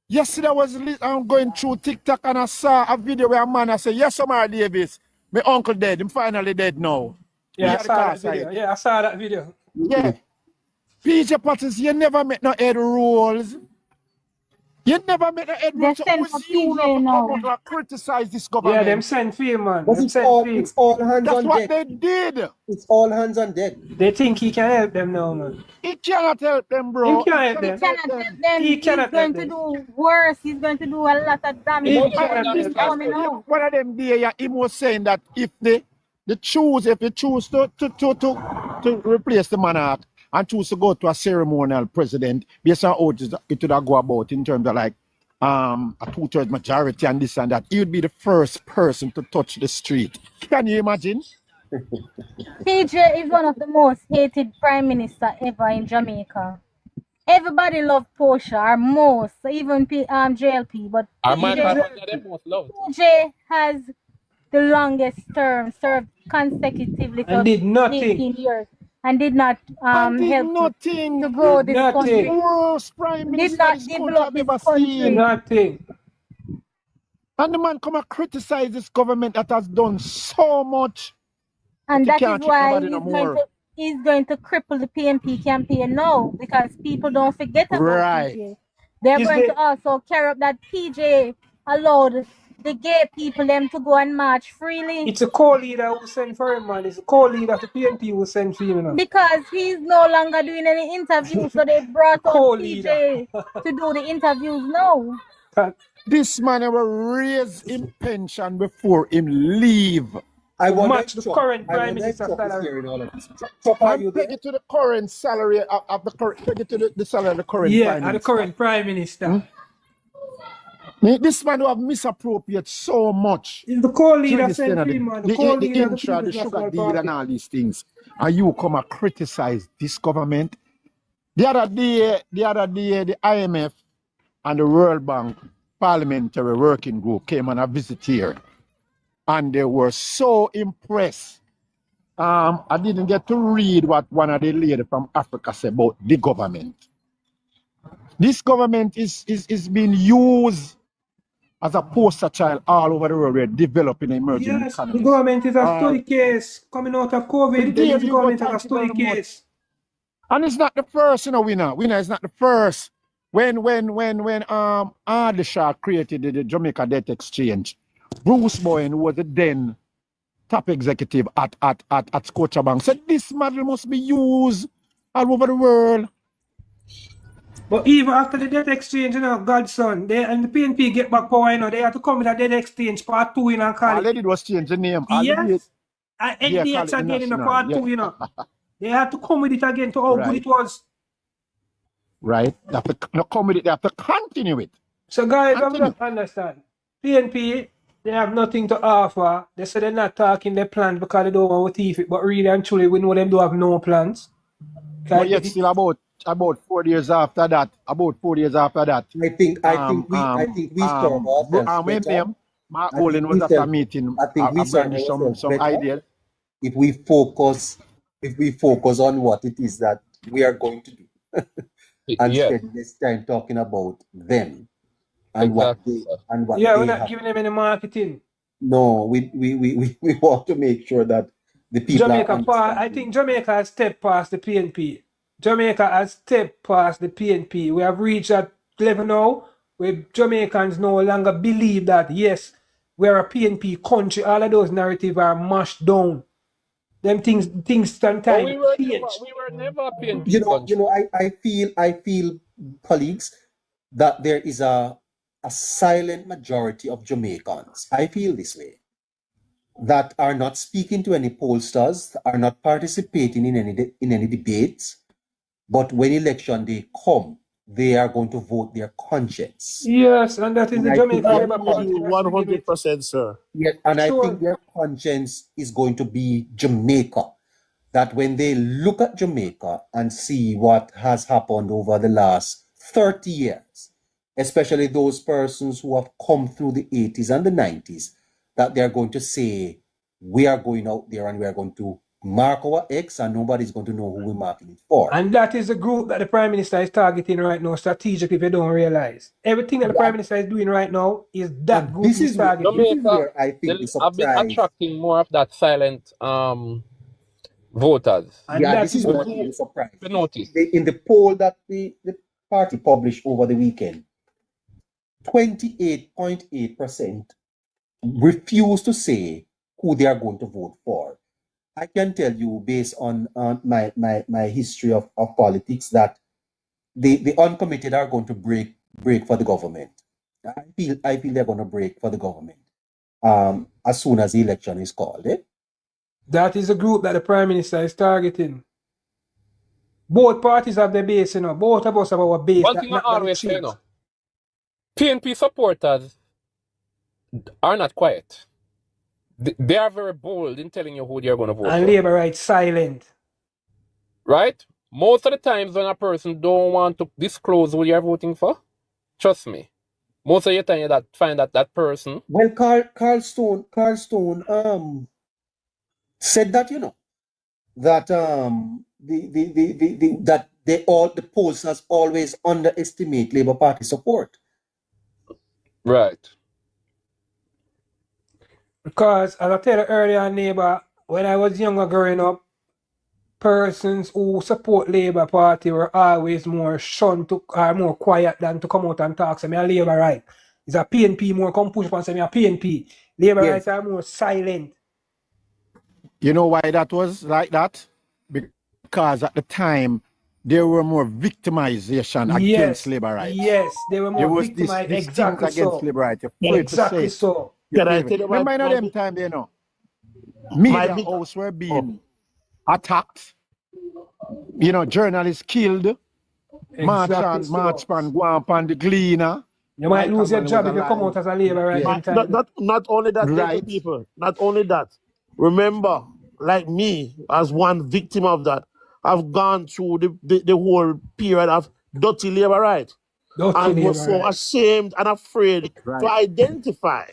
Yesterday I'm going through TikTok and I saw a video where a man I said, yes, Omar Davis, my uncle dead, him finally dead now. Yeah, I saw that video. Yeah, I saw that video. Yeah. PJ Patterson, you never make no head rolls. You never made a head roll, so send for always you PJ not now. come out and criticize this Yeah, government. them send feel, man. But Them it's send all, feel. it's all hands That's on what deck. they did. It's all hands on deck. They think he can help them now, man. He cannot help them, bro. He can't help them. Cannot help them. He He's cannot going help to them. do worse. He's going to do a lot of damage. He The cannot evidence help is them. coming out. One of them there, yeah, he was saying that if they choose to replace the monarch and choose to go to a ceremonial president, based on how it would go about in terms of like a 2/3 majority and this and that, he would be the first person to touch the street. Can you imagine? PJ is one of the most hated prime minister ever in Jamaica. Everybody loved Portia, or most, even JLP, but Armand PJ, Papa are the most loved. PJ has the longest term, served consecutively for And did nothing. 18 years, and did not And did help nothing. to grow this Nothing. country. Worst prime Did minister not this country develop have this ever country. seen. Nothing. And the man come and criticize this government that has done so much. And But that you is can't keep why nobody no more. he's going to cripple the PNP campaign now, because people don't forget about Right. PJ. They're Is going the- to also carry up that PJ allowed the gay people them to go and march freely, It's a co-leader who sent for him, man. It's a co-leader of the PNP who sent for him, you know. because he's no longer doing any interviews. So they brought out Co-leader. PJ to do the interviews now. This man will raise him pension before him leave. I wonder match if the Chuck- current I prime wonder if minister Chuck is salary. hearing all of this. Chuck, are you And peg there? it to the current salary of the current, peg it to the salary of the current Yeah, prime and the minister. current prime minister. This man who have misappropriated so much. He's the co-leader During this sent tenure, for him, man. The the co-leader of the intra, the People's sugar National deal and Party. all these things. And you come and criticize this government. The other day, the IMF and the World Bank Parliamentary Working Group came on a visit here. And they were so impressed. I didn't get to read what one of the ladies from Africa said about the government. This government is being used as a poster child all over the world. We're developing emerging Yes, the economies. government is a story case. Coming out of COVID, they use the government as a story case. And it's not the first, winner. Winner is not the first. When Ardisha created the Jamaica Debt Exchange, Bruce Bowen, who was the then top executive at Scotiabank, said this model must be used all over the world. But even after the debt exchange, Godson, they and the PNP get back power, they have to come with a debt exchange part 2, and call All they it. did was change the name. Yes. And Yeah, call NDX it again in the national, part yeah. 2, They have to come with it again to how good Right. it was. Right? They have to not come with it, they have to continue it. So guys, I'm Continue. not understand. PNP, they have nothing to offer. They say they're not talking their plan because they don't want to thief it, but really and truly we know them do have no plans. But yet still about 4 years after that, I think we saw ourselves better. Mark I think Olin we was at a felt- meeting. I think we saw brandished ourselves some better. ideas. if we focus on what it is that we are going to do and Yeah. spend this time talking about them. and what Exactly, they sir. and what Yeah, we're they not have. giving them any marketing. No, we want to make sure that the people are I understanding. think Jamaica has stepped past the PNP. Jamaica has stepped past the PNP. We have reached that level now where Jamaicans no longer believe that, yes, we're a PNP country. All of those narratives are mashed down. Them things But sometimes change. we were never a You PNP know, you country. know, I feel, colleagues, that there is a silent majority of Jamaicans. I feel this way, that are not speaking to any pollsters, are not participating in any debates, but when election day come, they are going to vote their conscience. Yes, and that is And the I think Jamaica their Labour Party You that's bringing it. 100%, sir. and I think Sure. their conscience is going to be Jamaica. That when they look at Jamaica and see what has happened over the last 30 years, especially those persons who have come through the 80s and the 90s, that they're going to say, we are going out there and we are going to mark our X and nobody's going to know who we're marking it for. And that is the group that the Prime Minister is targeting right now, strategically, if you don't realize. Everything that the Prime Minister is doing right now is that And group he's targeting. this is Jamaica, where I think the have been surprise. attracting more of that silent voters. And Yeah, that this is is what I what think the surprise. If you notice. In the poll that the party published over the weekend, 28.8% refuse to say who they are going to vote for. I can tell you, based on my history of politics, that the uncommitted are going to break for the government. I feel they're going to break for the government as soon as the election is called. that is the group that the Prime Minister is targeting. Both parties have their base, you know. Both of us have our base. One That thing I not gonna always say, change. you know, PNP supporters are not quiet. They are very bold in telling you who they are going to vote And for. Labour right silent. Right? Most of the times when a person don't want to disclose who you're voting for, trust me, most of the time you find that person. Well, Carl Stone said that, you know, that that the pollsters always underestimate Labour Party support. Right. Because as I said earlier, neighbor, when I was younger growing up, persons who support Labour Party were always more shunned to are more quiet than to come out and talk. So me a Labour right. Is a PNP more come push up and say me a PNP. Labour Yes. rights are more silent. You know why that was like that? Because at the time, there were more victimization against labor rights. Yes, they were There more was victimized. this Exactly things against so. labor rights. You're afraid Exactly to say it. so. Can I tell you Remember in them time, you know, media big- house were being attacked. You know, journalists killed. March Exactly so. pan, go on pan the Gleaner. You might lose your Michael job Mann if was you come alive. out as a Labour right Yeah. in time. not only that, Right. people. Not only that. Remember, like me, as one victim of that, I've gone through the whole period of dirty labor right, Dirty and was Labour so right. ashamed and afraid to Right. identify.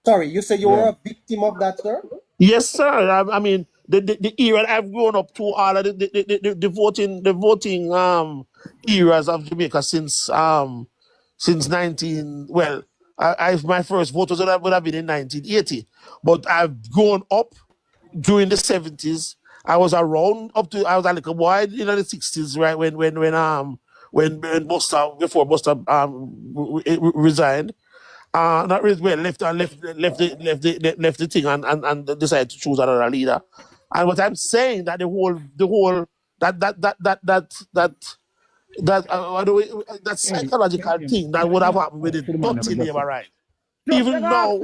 Sorry, you say you were a victim of that, sir? Yes, sir. I mean, the era I've grown up to, all of the voting eras of Jamaica since 19. Well, my first vote would have been in 1980, but I've grown up during the 70s. I was around I was a little boy in the 60s, right? When Buster, before Buster resigned. Not really, well, left the thing and decided to choose another leader. And what I'm saying that the whole that psychological thing that would have happened with the dirty labor right. Even now,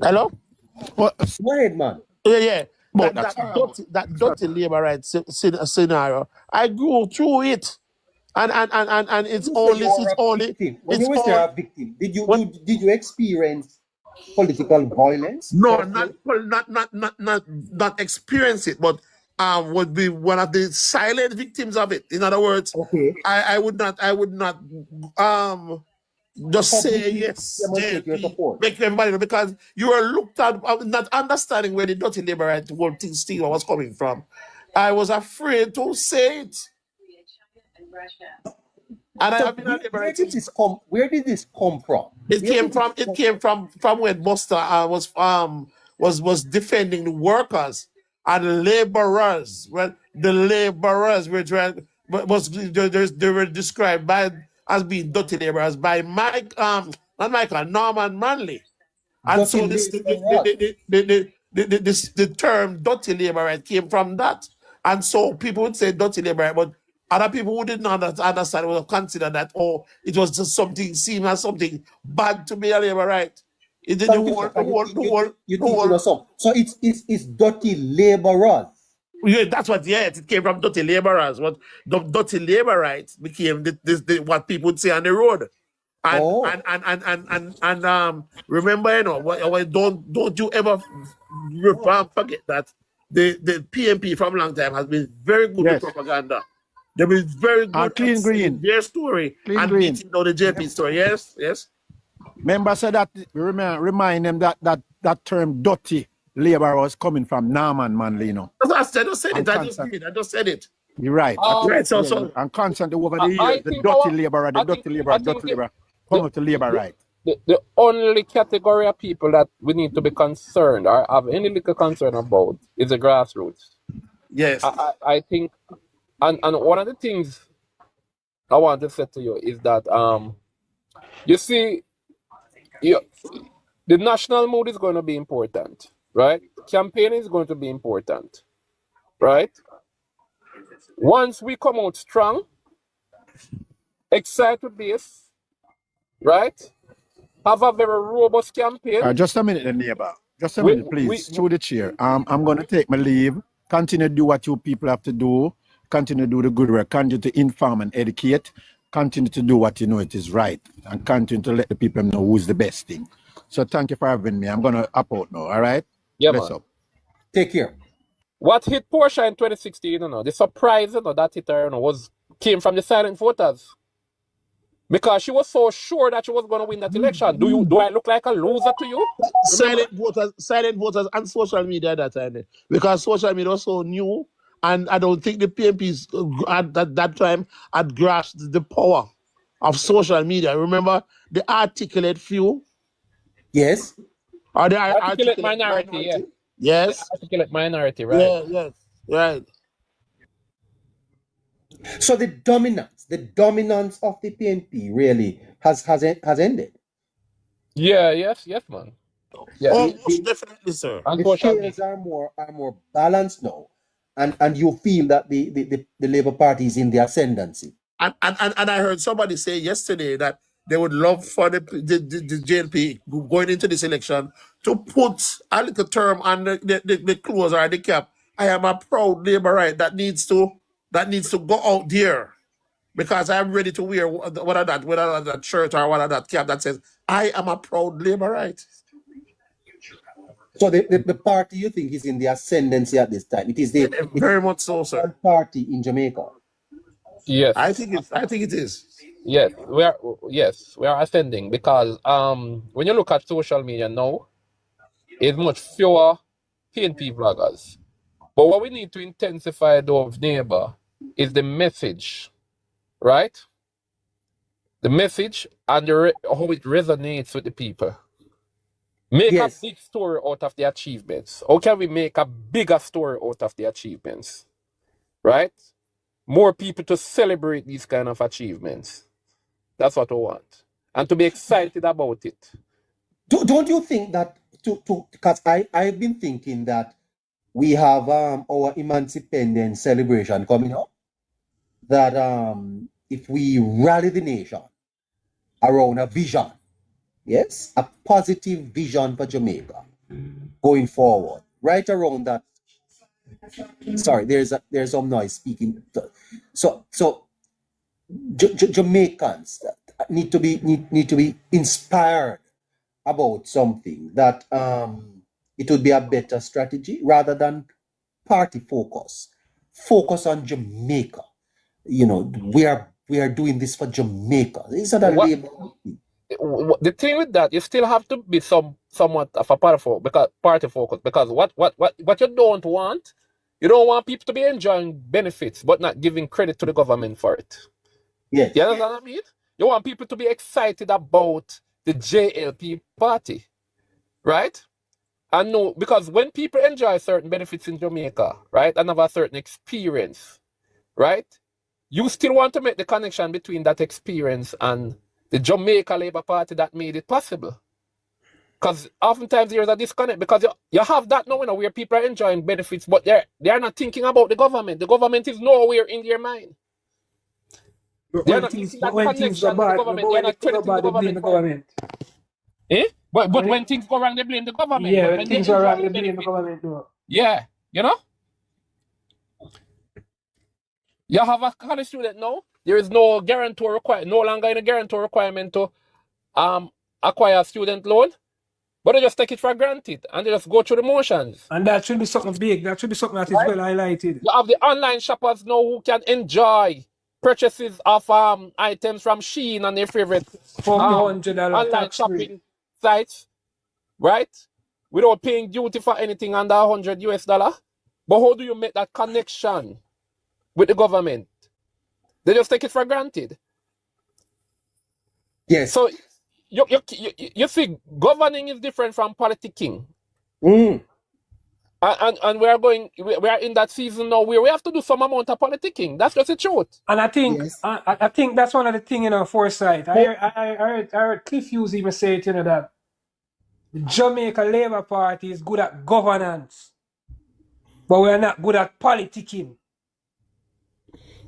hello? Go ahead, man. Yeah. That dirty labor right scenario. I grew through it. And it's You say only you were a victim. When you say a victim, did you experience political violence? No, personally? not experience it, but would be one of the silent victims of it. In other words, Okay. I would not just say Publicly yes, demonstrate your JLP, support. make everybody know, because you were looked at, not understanding where the dirty labor right whole thing still was coming from. I was afraid to say it. And So I've been on where Labour did this come? Where did this come from? It Where came did this from come from? when Buster was defending the workers and laborers. Well, the laborers were trying, they were described by as being dirty laborers by Mike not Michael Norman Manley. And Dirty so laborers. the term dirty laborer came from that. And so people would say dirty laborer, but other people who didn't understand would consider that, oh, it was just something seen as something bad to be a laborite. It did Thank you, sir. You the teaching whole, us some. So it's dirty laborers. yeah, that's what, yeah, it came from dirty laborers. What the dirty laborites became what people would say on the road. And Oh. remember, you know, don't you ever forget that the PMP from a long time has been very good with Yes. propaganda. They've been very good And clean at selling green. their story Clean and green. beating down the JP story. Yes, yes. Remember, said that remind them that term dirty labor was coming from Norman Manley, you know. I just said And it. constant. I just said it. You're right. Right. So Yeah, and constantly over the I years, the think dirty our- laborer, I think come out to labor right. the only category of people that we need to be concerned or have any little concern about is the grassroots. Yes. I think, and one of the things I want to say to you is that you see, the national mood is going to be important, right? Campaign is going to be important, right? Once we come out strong, excited base, right? Have a very robust campaign. Just a minute, neighbor. Just a We- minute, please. we- Through the chair. I'm going to take my leave. Continue to do what you people have to do. Continue to do the good work. Continue to inform and educate. Continue to do what you know it is right. And continue to let the people know who's the best thing. So thank you for having me. I'm going to up out now, all right? Yeah, Bless man. up. Take care. What hit Portia in 2016, the surprise, that hit her, came from the silent voters. Because she was so sure that she was going to win that election. Do I look like a loser to you? Silent voters and social media at that time. Because social media was so new, and I don't think the PMPs at that time had grasped the power of social media. Remember the articulate few? Yes. Or the Articulate minority, yeah. Yes. The articulate minority, right? Yeah, yes. Right. So the dominance of the PNP really has ended. Yeah, yes, man. Yeah. Oh, most definitely, sir. And The social scales are more balanced now, and you feel that the Labour Party is in the ascendancy. And I heard somebody say yesterday that they would love for the JLP going into this election to put a little term on the clothes or the cap. I am a proud Labourite that needs to go out there because I'm ready to wear whether that shirt or whether that cap that says I am a proud Labourite. So the party you think is in the ascendancy at this time. It is Very much so, sir. party in Jamaica. Yes. I think it is. Yes, we are ascending because when you look at social media now, it's much fewer PNP vloggers. But what we need to intensify though, neighbor, is the message, right? The message and how it resonates with the people. Make Yes. a big story out of the achievements. How can we make a bigger story out of the achievements? Right? More people to celebrate these kind of achievements. That's what I want. And to be excited about it. Don't you think that because I've been thinking that we have our Emancipation celebration coming up, that if we rally the nation around a vision, yes, a positive vision for Jamaica going forward, right around that. Sorry, there's some noise speaking. So Jamaicans need to be inspired about something that it would be a better strategy rather than party focus. Focus on Jamaica. You know, we are doing this for Jamaica. Is that a What- label? The thing with that, you still have to be somewhat of a party focus because what you don't want people to be enjoying benefits but not giving credit to the government for it. Yes. You understand what I mean? You want people to be excited about the JLP party, right? And no, because when people enjoy certain benefits in Jamaica, right, and have a certain experience, right, you still want to make the connection between that experience and the Jamaica Labour Party that made it possible. Because oftentimes there's a disconnect because you have that now, where people are enjoying benefits, but they are not thinking about the government. The government is nowhere in their mind. But They are when not things, making but that when things go connection with the bad, government. but They are when not things go crediting the bad, they blame government the for it. government. Eh? But When when things go wrong, they blame the government. yeah, But when when they things go enjoy wrong, the they blame the benefit, government. No. yeah, you have a college student now. There is no guarantor required, no longer any guarantor requirement to acquire a student loan, but they just take it for granted and they just go through the motions. And that should be something big. That should be something that is well highlighted. You have the online shoppers now who can enjoy purchases of items from Shein and their favorite $100 online tax free. shopping sites, right? Without paying duty for anything under $100. But how do you make that connection with the government? They just take it for granted. Yes. So you see, governing is different from politicking. Mm. And we are in that season now where we have to do some amount of politicking. That's just the truth. And I think Yes. I think that's one of the things, foresight. I heard Cliff Hughes even say it, that the Jamaica Labour Party is good at governance, but we're not good at politicking.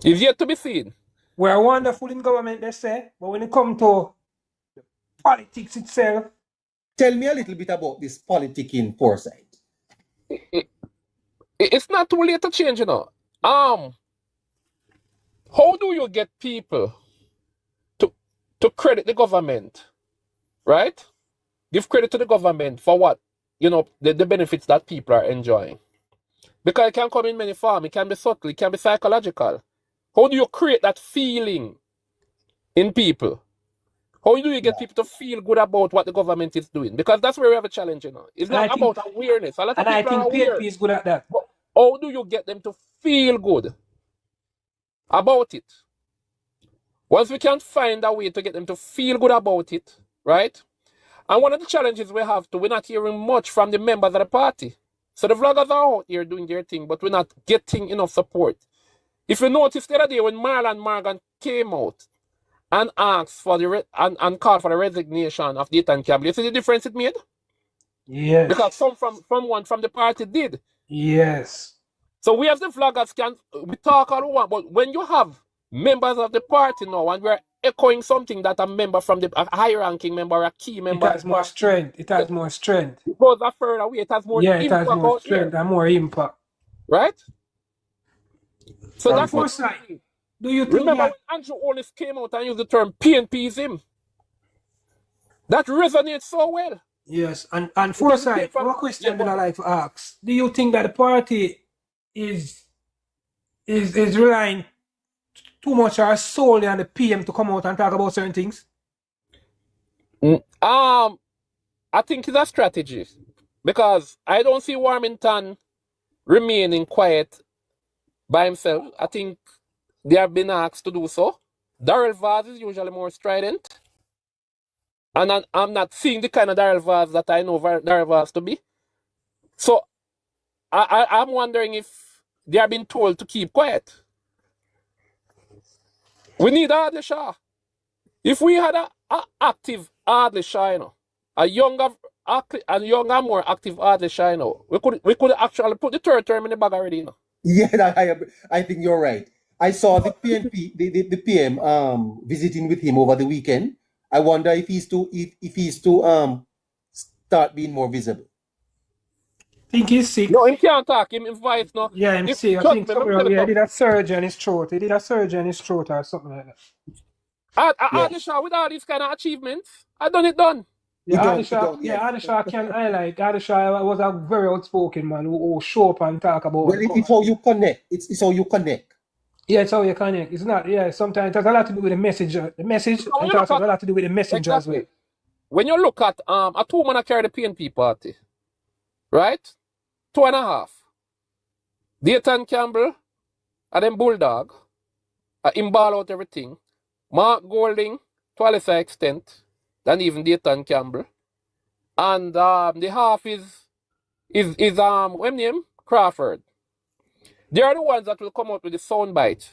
It's yet to be seen. We're wonderful in government, they say, but when it comes to politics itself. Tell me a little bit about this politicking foresight. It's not too late to change, How do you get people to credit the government, right? Give credit to the government for what? The benefits that people are enjoying. Because it can come in many forms. It can be subtle. It can be psychological. How do you create that feeling in people? How do you get people to feel good about what the government is doing? Because that's where we have a challenge, It's not about awareness. A lot of people are aware. PNP is good at that. But how do you get them to feel good about it? Once we can find a way to get them to feel good about it, right? And one of the challenges we have we're not hearing much from the members of the party. So the vloggers are out here doing their thing, but we're not getting enough support. If you noticed the other day when Marlon Morgan came out and asked for and called for the resignation of the Ethan Campbell, you see the difference it made? Yes. Because someone from the party did. Yes. So we as the vloggers we talk all we want, but when you have members of the party now and we're echoing something that a member from a high-ranking member or a key member... It has more strength. It has more strength. It goes a further way. It has more impact. It has more strength and more impact. Right? So that's what do you think? Remember when Andrew Hollis came out and used the term PNPism? That resonates so well. Yes, and foresight, one question that I like to ask. Do you think that the party is relying too much or solely on the PM to come out and talk about certain things? I think it's a strategy. Because I don't see Warmington remaining quiet by himself. I think they have been asked to do so. Darrell Vaz is usually more strident. And I'm not seeing the kind of Darrell Vaz that I know Darrell Vaz to be. So I'm wondering if they are being told to keep quiet. We need Adley Shaw. If we had an active Adley Shaw, a younger, more active Adley Shaw, we could actually put the third term in the bag already. Yeah, I think you're right. I saw the PNP, the PM visiting with him over the weekend. I wonder if he's to start being more visible. I think he's sick. No, he can't talk. Him voice no. Yeah, I'm sick. I think he did a surgery on his throat. He did a surgery on his throat or something like that. Adley Shaw with all these kind of achievements, I done. Yeah, Adley Shaw can highlight. Adley Shaw was a very outspoken man who show up and talk about. Well, it's how you connect. It's how you connect. Yeah, it's how you connect. It's not. Yeah, sometimes it has a lot to do with the message. The message. No, it has a lot to do with the message as well. When you look at a 2-man carry the PNP party, right? 2.5. Dayton Campbell and then Bulldog, him ball out everything. Mark Golding to a lesser extent than even Dayton Campbell. And the half is what name? Crawford. They are the ones that will come out with the sound bites.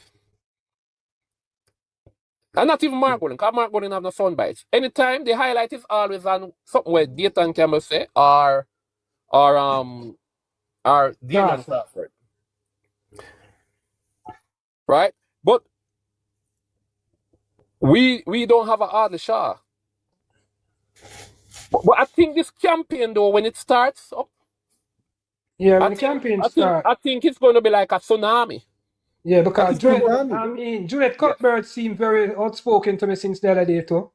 And not even Mark Golding, because Mark Golding have no sound bites. Anytime the highlight is always on something where Dayton Campbell say or Dylan Crawford. Right? But we don't have a Hardly Shaw. But I think this campaign though, when it starts up, Yeah, when the campaign starts. I think it's going to be like a tsunami. Yeah, because Juliet Cuthbert seemed very outspoken to me since the other day too.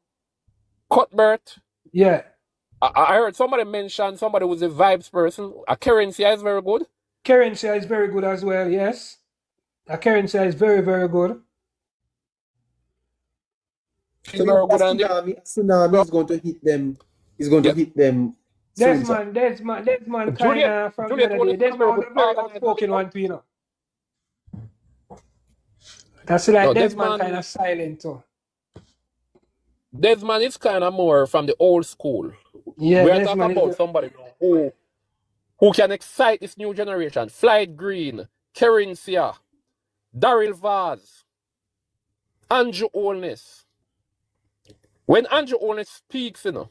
Cuthbert? Yeah. I heard somebody mention somebody who's a vibes person. Kerencia is very good. Kerencia is very good as well, yes. Kerencia is very, very good. Tsunami is going to hit them. Is going to hit them. Desmond kind of from the other day. Desmond was a very outspoken one, you know. That's like Desmond kind of silent too. Desmond is kind of more from the old school. Yeah, we're talking about somebody who can excite this new generation. Flight Green, Kerencia, Daryl Vaz, Andrew Holness. When Andrew Holness speaks, you know,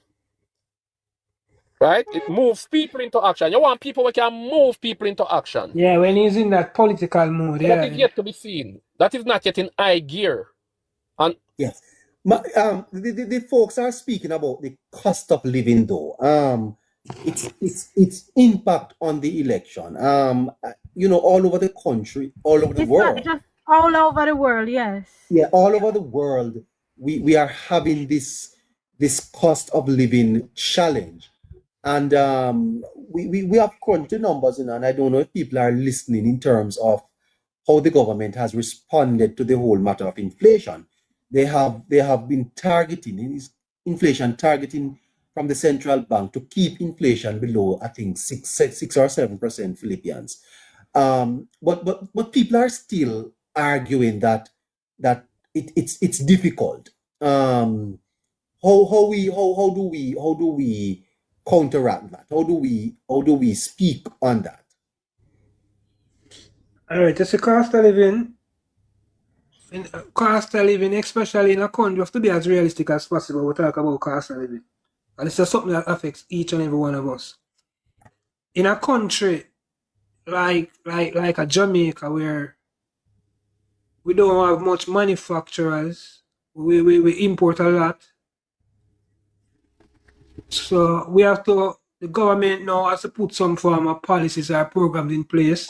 right, it moves people into action. You want people who can move people into action. Yeah, when he's in that political mood. Yeah, that is yet to be seen. That is not yet in high gear. And yes, the folks are speaking about the cost of living, though. Its impact on the election. You know, all over the country, all over the world. Not just all over the world, yes. Yeah, all over the world, we are having this cost of living challenge, and we have crunched numbers, you know, and I don't know if people are listening in terms of how the government has responded to the whole matter of inflation. They have been targeting inflation targeting from the central bank to keep inflation below, I think 6 or 7% Philippians. But people are still arguing that it's difficult. How do we counteract that? How do we speak on that? All right, it's a cost of living. Cost of living, especially in a country, have to be as realistic as possible. We talk about cost of living, and it's something that affects each and every one of us. In a country like a Jamaica, where we don't have much manufacturers, we import a lot. So the government now has to put some form of policies or programs in place,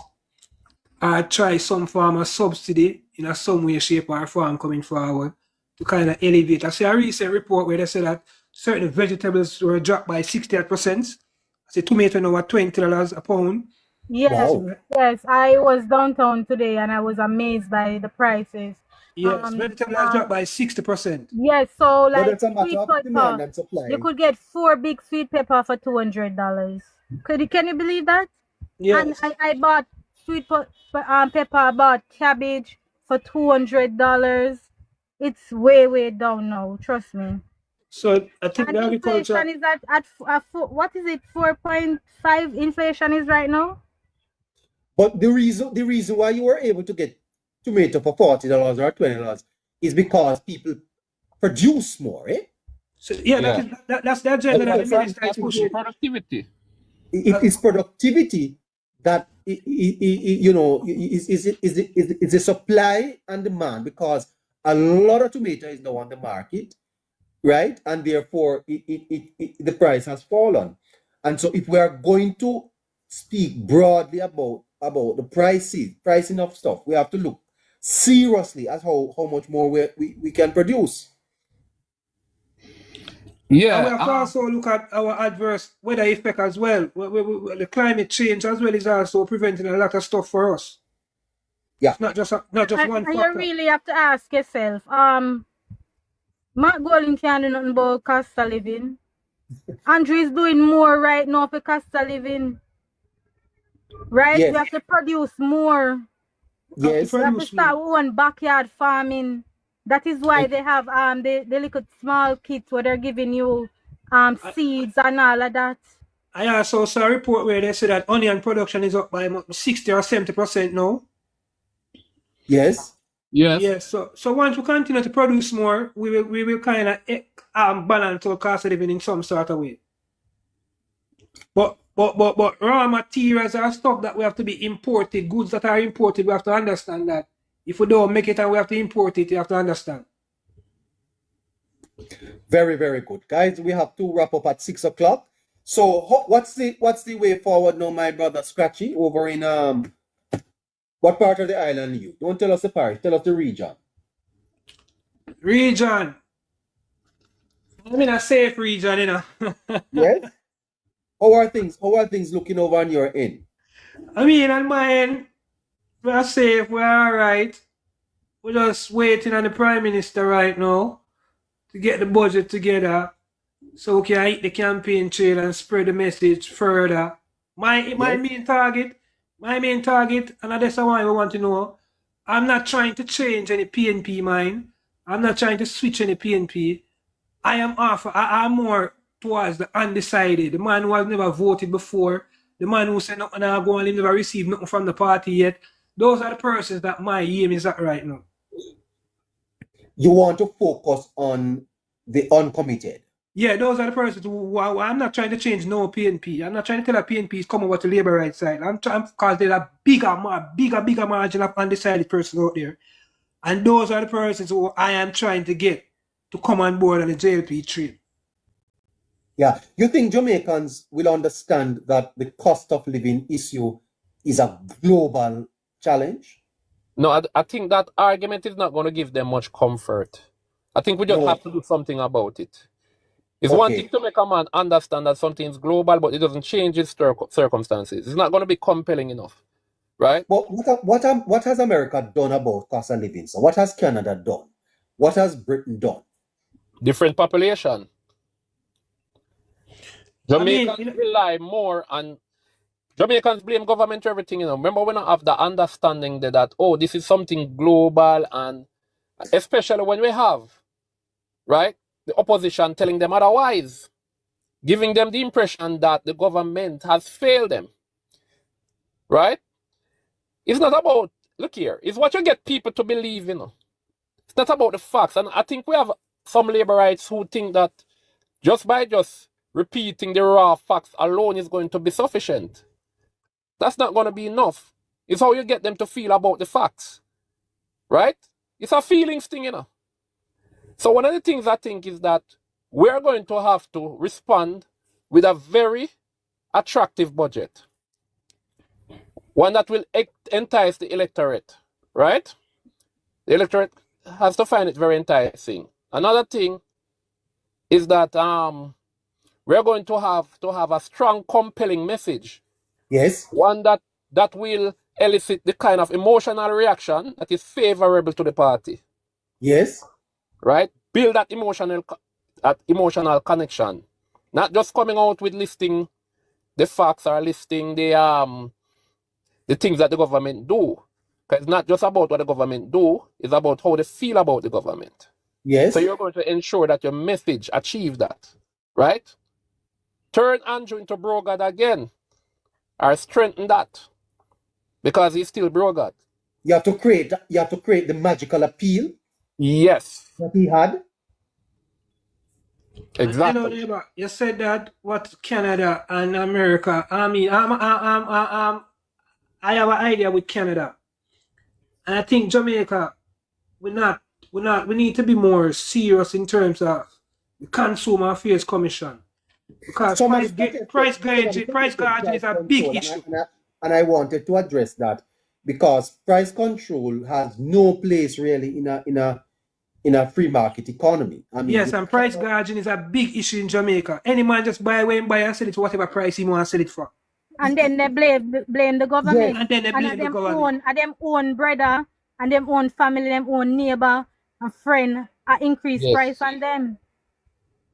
or try some form of subsidy in some way, shape, or form coming forward to kind of elevate. I see a recent report where they said that certain vegetables were dropped by 68%. I see tomato now at $20 a pound. Yes, wow. Yes, I was downtown today and I was amazed by the prices. Yes, vegetables dropped by 60%. Yes, so like that's a matter of demand and supply. You could get 4 big sweet pepper for $200. Can you believe that? Yes. And I bought sweet pepper, I bought cabbage for $200. It's way down now, trust me. So I think the agriculture inflation is at what is it, 4.5 inflation is right now? But the reason why you were able to get tomato for $40 or $20 is because people produce more, eh? So that's the agenda that the minister is pushing. Productivity. It is productivity that you know is a supply and demand, because a lot of tomato is now on the market, right? And therefore the price has fallen. And so if we are going to speak broadly about the pricing of stuff, we have to look seriously at how much more we can produce. Yeah, and we have to also look at our adverse weather effect as well. The climate change as well is also preventing a lot of stuff for us. Yeah, it's not just one factor. You really have to ask yourself. Mark Golding can't do nothing about cost of living. Andrew is doing more right now for cost of living. Right? Yes. We have to produce more. Yes. We have to start one backyard farming. That is why they have the little small kits where they're giving you seeds and all of that. I also saw a report where they said that onion production is up by 60 or 70% now. Yes. Yes. Yes. So once we continue to produce more, we will kind of balance our cost of living in some sort of way. But raw materials are stuff that we have to be imported. Goods that are imported, we have to understand that. If we don't make it and we have to import it, you have to understand. Very, very good. Guys, we have to wrap up at 6 o'clock. So what's the way forward now, my brother Scratchy, over in what part of the island are you? Don't tell us the parish, tell us the region. Region. I'm in a safe region, you know. Yes? How are things looking over on your end? I mean, on my end, we're safe, we're alright. We're just waiting on the Prime Minister right now to get the budget together so we can hit the campaign trail and spread the message further. My main target, and that's why I want to know, I'm not trying to change any PNP mind. I'm not trying to switch any PNP. I'm more towards the undecided, the man who has never voted before, the man who said nothing I go and he never received nothing from the party yet. Those are the persons that my aim is at right now. You want to focus on the uncommitted? Yeah, those are the persons who I'm not trying to change no PNP. I'm not trying to tell a PNP is come over to Labour right side. I'm trying because there's a bigger margin of undecided persons out there. And those are the persons who I am trying to get to come on board on the JLP train. Yeah. You think Jamaicans will understand that the cost of living issue is a global challenge? No, I think that argument is not going to give them much comfort. I think we just have to do something about it. It's one thing to make a man understand that something is global, but it doesn't change his circumstances. It's not going to be compelling enough, right? But what has America done about cost of living? So what has Canada done? What has Britain done? Different population. Jamaicans rely more on... Jamaicans blame government for everything, you know. Remember, we don't have the understanding that, oh, this is something global, and especially when we have, right, the opposition telling them otherwise, giving them the impression that the government has failed them, right? It's not about, look here, it's what you get people to believe, you know. It's not about the facts, and I think we have some Labourites who think that just by repeating the raw facts alone is going to be sufficient. That's not going to be enough. It's how you get them to feel about the facts, right? It's a feelings thing, you know. So one of the things I think is that we're going to have to respond with a very attractive budget. One that will entice the electorate, right? The electorate has to find it very enticing. Another thing is that we're going to have a strong, compelling message. Yes. One that will elicit the kind of emotional reaction that is favorable to the party. Yes. Right? Build that emotional connection. Not just coming out with listing the facts or listing the things that the government do. Because it's not just about what the government do, it's about how they feel about the government. Yes. So you're going to ensure that your message achieves that. Right? Turn Andrew into Brogard again. Or strengthen that. Because he's still Brogard. You have to create the magical appeal. Yes. That he had. Exactly. You know, you said that what Canada and America. I mean, I have an idea with Canada, and I think Jamaica, we need to be more serious in terms of the Consumer Affairs Commission, because price gouging is a big issue. And I wanted to address that because price control has no place really in a free market economy. I mean, yes, and price gouging is a big issue in Jamaica. Any man just buy and sell it to whatever price he wants to sell it for. And then they blame the government. Yes. And then they blame the government. And them own brother, and them own family, them own neighbor and friend increase price on them.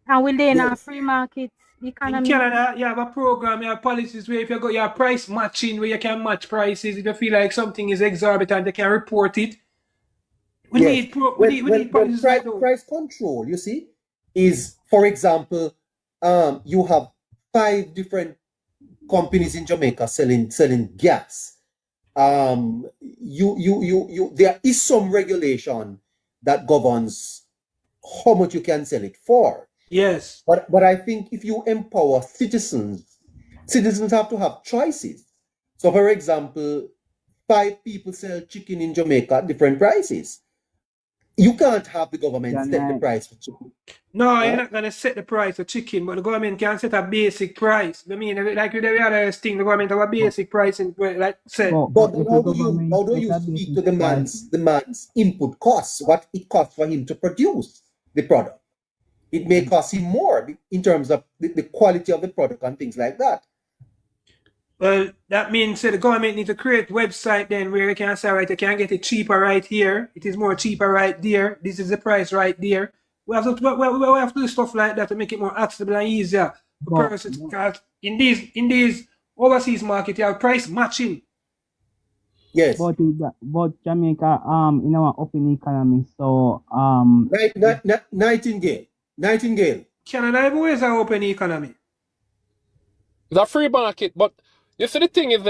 And we live in a free market economy. In Canada, you have a program, you have policies where if you got your price matching, where you can match prices. If you feel like something is exorbitant, you can report it. We need policies like those. Price control, you see, is, for example, you have 5 different companies in Jamaica selling gas. There is some regulation that governs how much you can sell it for. Yes. But I think if you empower citizens have to have choices. So, for example, 5 people sell chicken in Jamaica at different prices. You can't have the government set the price for chicken. No, you're not going to set the price of chicken, but the government can set a basic price. I mean, like with every other thing, the government have a basic price, and like said. But how do you speak to the man's input costs? What it costs for him to produce the product? It may cost him more in terms of the quality of the product and things like that. Well, that means the government needs to create a website then where you can say, right, you can get it cheaper right here. It is more cheaper right there. This is the price right there. We have to do stuff like that to make it more accessible and easier for persons. Because in these overseas market, you have price matching. Yes. But Jamaica, in our open economy, so Nightingale. Canada everywhere is an open economy. It's a free market, but you see the thing is,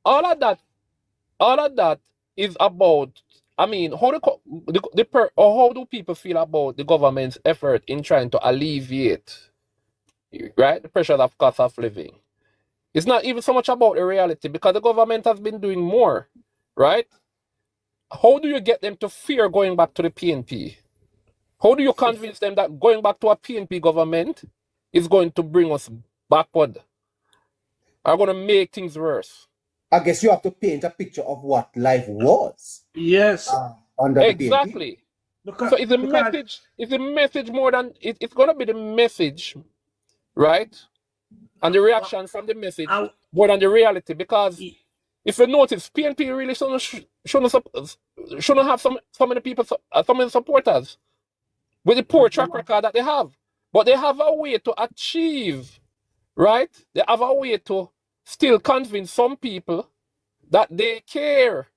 all of that is about. I mean, how do people feel about the government's effort in trying to alleviate, right, the pressures of cost of living? It's not even so much about the reality because the government has been doing more, right? How do you get them to fear going back to the PNP? How do you convince them that going back to a PNP government is going to bring us backward? Are going to make things worse? I guess you have to paint a picture of what life was. Yes. Under exactly. So it's a message more than it's going to be the message, right? And the reaction from the message more than the reality. Because if you notice, PNP really shouldn't have so many people, so many supporters with the poor track record that they have. But they have a way to achieve, right? They have a way to still convince some people that they care.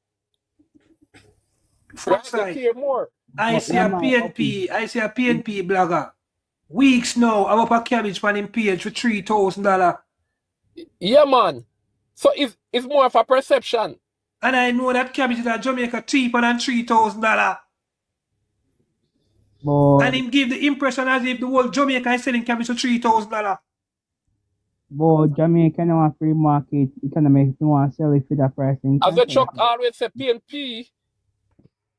Right? They care more. I see a PNP blogger. Weeks now, I'm up a cabbage on him page for $3,000. Yeah, man. So it's more of a perception. And I know that cabbage is at Jamaica cheaper than $3,000. And him give the impression as if the whole Jamaica is selling cabbage for $3,000. But Jamaica now a free market economy, if you want to sell it for that price. As the Chuck always say, PNP,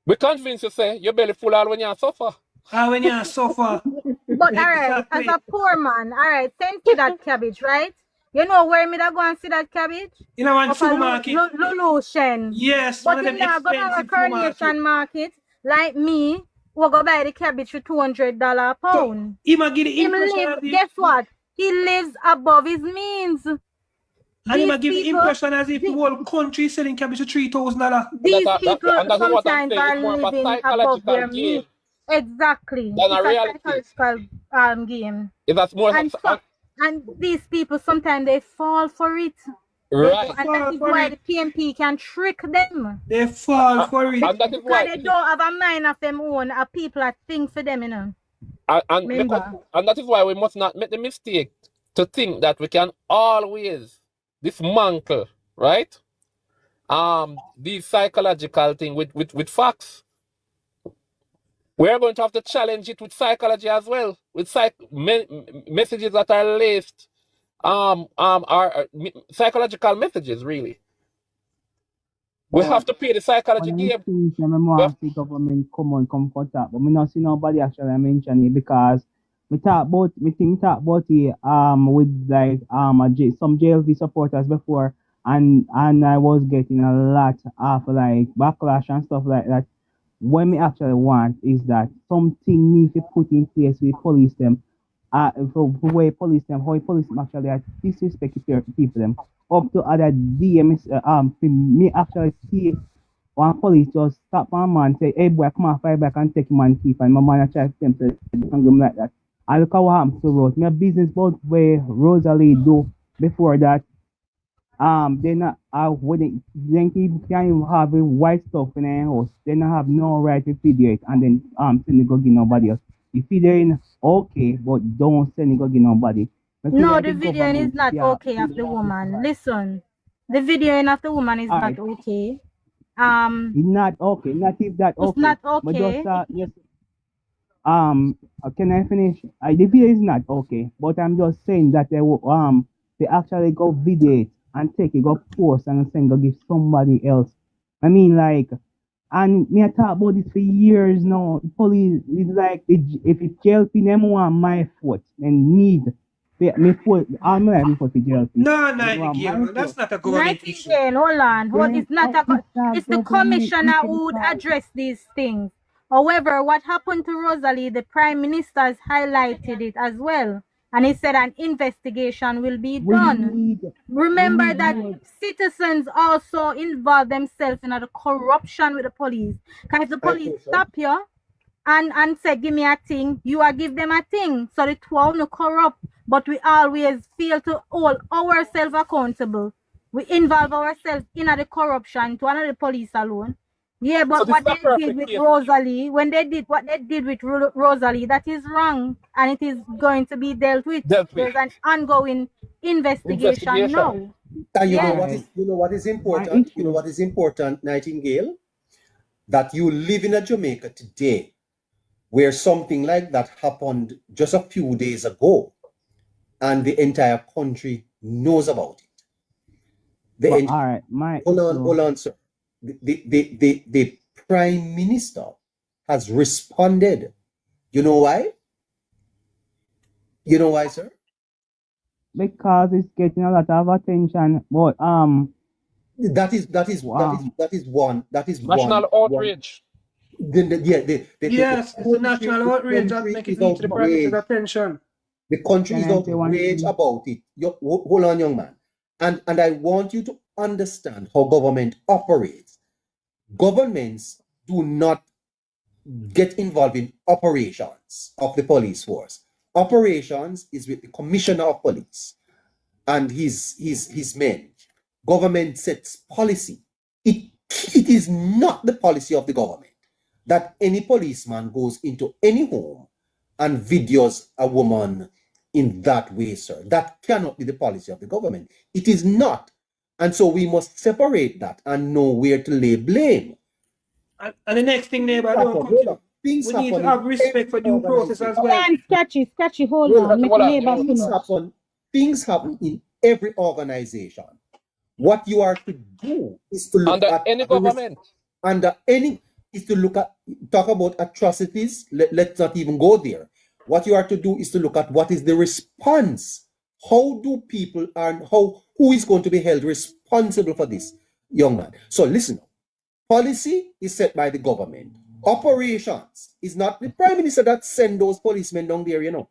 we convince you say your belly full all when you suffer. When you suffer. But alright, as a poor man, alright, send to that cabbage, right? You know where me that go and see that cabbage? You know, one supermarket. Lulushen. Yes, but one of them expensive. But you go to a Coronation market, like me, we'll go buy the cabbage for $200 a pound. So, guess what? He lives above his means. And he might give the impression as if the whole country is selling cabbage for $3,000. These people sometimes are living above their means. Exactly. That's a reality. Psychological game. That's more and these people sometimes they fall for it. Right. And that is why the PNP can trick them. They fall for it. And that is why they don't have a mind of them own, people that think for them, you know. And that is why we must not make the mistake to think that we can always dismantle, right? The psychological thing with facts. We're going to have to challenge it with psychology as well, with messages that are laced, are psychological messages, really. We have to play the psychology game. The government come for that, but we not see nobody actually mention it because we talk about it with like some JLP supporters before, and I was getting a lot of like backlash and stuff like that. What we actually want is that something needs to put in place with police them, for way police them, how police them actually disrespect people them. Up to other DMs, me actually see one police just stop my man, say, hey boy, come on, fight back and take my teeth, and my man try to attempt to him like that. I look at what happened to Rose. My business about where Rosalie do before that. they not when they can't even have a white stuff in their house. They not have no right to video it and then send it go give nobody else. If you in okay, but don't send it go give nobody. No, the videoing is not okay of the woman. Listen, the videoing of the woman is not okay. It's not okay. Not if that okay. It's not But okay. just yes. Can I finish? The video is not okay, but I'm just saying that they actually go video it and take it, go post and send go give somebody else. I mean, like, and me I talk about this for years now. Police is like, if it's JLP, them want my foot, then need me foot. I'm not even for JLP. No, Nightingale, that's not a government issue. Nightingale, hold on. It's not a. It's the commissioner who would address these things. However, what happened to Rosalie, the Prime Minister has highlighted it as well. And he said an investigation will be done. Remember that citizens also involve themselves in the corruption with the police. Because if the police stop you and say, give me a thing, you are give them a thing. So the two are not corrupt. But we always feel to hold ourselves accountable. We involve ourselves in the corruption to another police alone. Yeah, but what they did with Rosalie, when they did what they did with Rosalie, that is wrong, and it is going to be dealt with. There's an ongoing investigation now. And you know what is important? You know what is important, Nightingale? That you live in a Jamaica today, where something like that happened just a few days ago, and the entire country knows about it. Hold on, sir. The Prime Minister has responded. You know why? You know why, sir? Because it's getting a lot of attention. But that is one national outrage. Yes, it's a national outrage that makes it reach the Prime Minister's attention. The country is outraged about it. Hold on, young man. And I want you to understand how government operates. Governments do not get involved in operations of the police force. Operations is with the commissioner of police and his men. Government sets policy. It is not the policy of the government that any policeman goes into any home and videos a woman in that way, sir. That cannot be the policy of the government. It is not. And so we must separate that and know where to lay blame. And the next thing, neighbor, we need to have respect for due process as well. Scratchy, hold on. Things happen in every organization. What you are to do is to look at any government. Is to look at, talk about atrocities. Let's not even go there. What you are to do is to look at what is the response. How do people and who is going to be held responsible for this, young man? So listen, policy is set by the government. Operations is not the Prime Minister that sent those policemen down there, you know.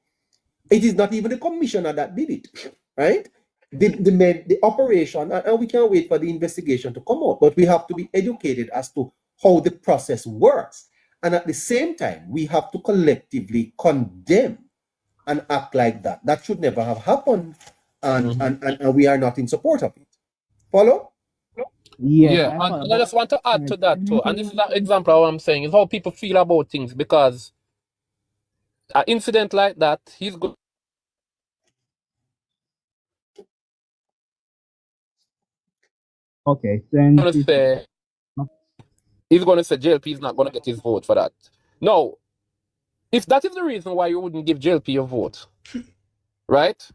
It is not even the commissioner that did it, right? The operation, and we can't wait for the investigation to come out, but we have to be educated as to how the process works. And at the same time, we have to collectively condemn and act like that. That should never have happened, and we are not in support of it. Follow? Yeah. And I just want to add to that too. And this is an example of what I'm saying, is how people feel about things, because an incident like that, he's good. Okay, then he's going to say JLP is not going to get his vote for that. No, if that is the reason why you wouldn't give JLP a vote, right?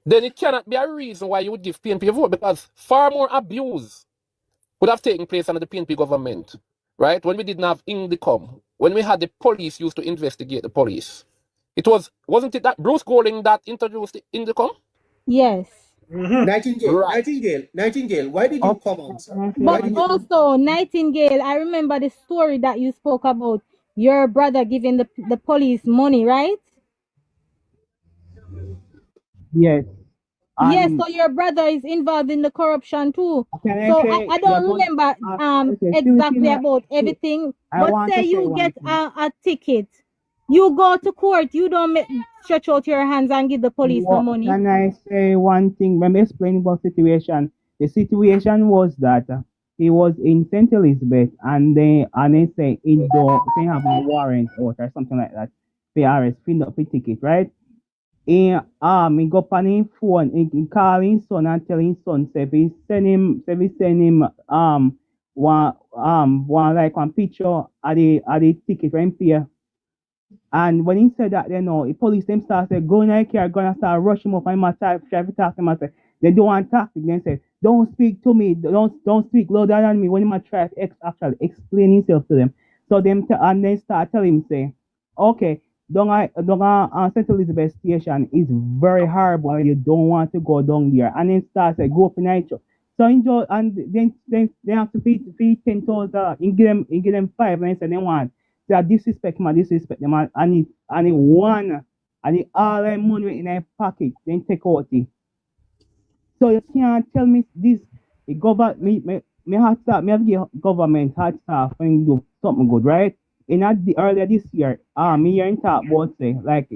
Then it cannot be a reason why you would give PNP a vote, because far more abuse would have taken place under the PNP government, right? When we didn't have Indicom, when we had the police used to investigate the police. Wasn't it that Bruce Golding that introduced the Indicom? Yes. Nightingale, why did you come on, sir? But also, Nightingale, I remember the story that you spoke about your brother giving the police money, right? Yes. Yes, so your brother is involved in the corruption too. I don't remember exactly about everything, but say you get a ticket You go to court, you don't stretch out your hands and give the police no money. Can I say one thing? When I explain about situation, the situation was that he was in St. Elizabeth and they say he don't they have a warrant out or something like that. For arrest, fill up a ticket, right? He go on his phone, he call his son and tell his son say if he send him one picture of the ticket for him pay. And when he said that, the police them start say, go in the car, gonna start rushing him up and try to talk to him and say, they don't want to talk to him. They say, don't speak to me, don't speak louder than me. When he try to actually explain himself to them. So them and then start telling him say, okay, St. Elizabeth station is very horrible and you don't want to go down there. And then start say, go up in night. So enjoy and then they have to feed $10,000. You give them 5 and say they want. They disrespect them and it one and it all their money in their pocket, then take out it. So you can't tell me this the government me have to me have give government hard staff and do something good, right? In earlier this year, me hearing talk about say like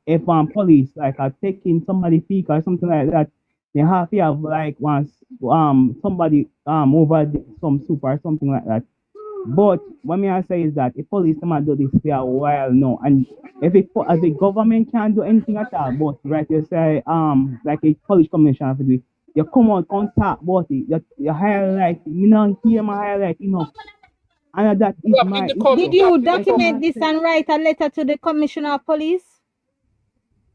if police like are taking somebody vehicle or something like that, they have to have like once somebody over some super or something like that. But what I say is that the police might do this for a while now, and if the government can't do anything at all, but right, you say like a police commission have to do it. You come out, come talk about it. You highlight. Me not hear my highlight enough, and that is my. Did you document this and write a letter to the commissioner of police?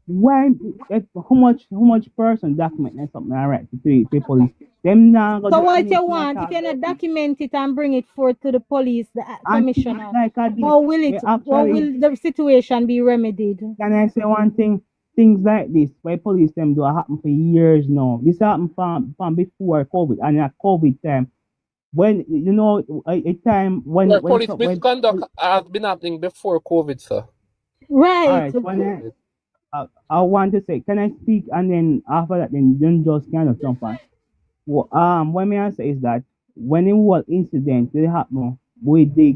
Why? How much person document and something I write to the police? Them now. So what you want? If you not document it and bring it forth to the police, the commissioner, how will the situation be remedied? Can I say one thing? Things like this, why police them do happen for years now. This happened from before COVID and at COVID time. When a time when police misconduct has been happening before COVID, sir. Right. I want to say, can I speak and then after that, then you don't just kind of jump on. Well, what I say is that when it was incident they happen with the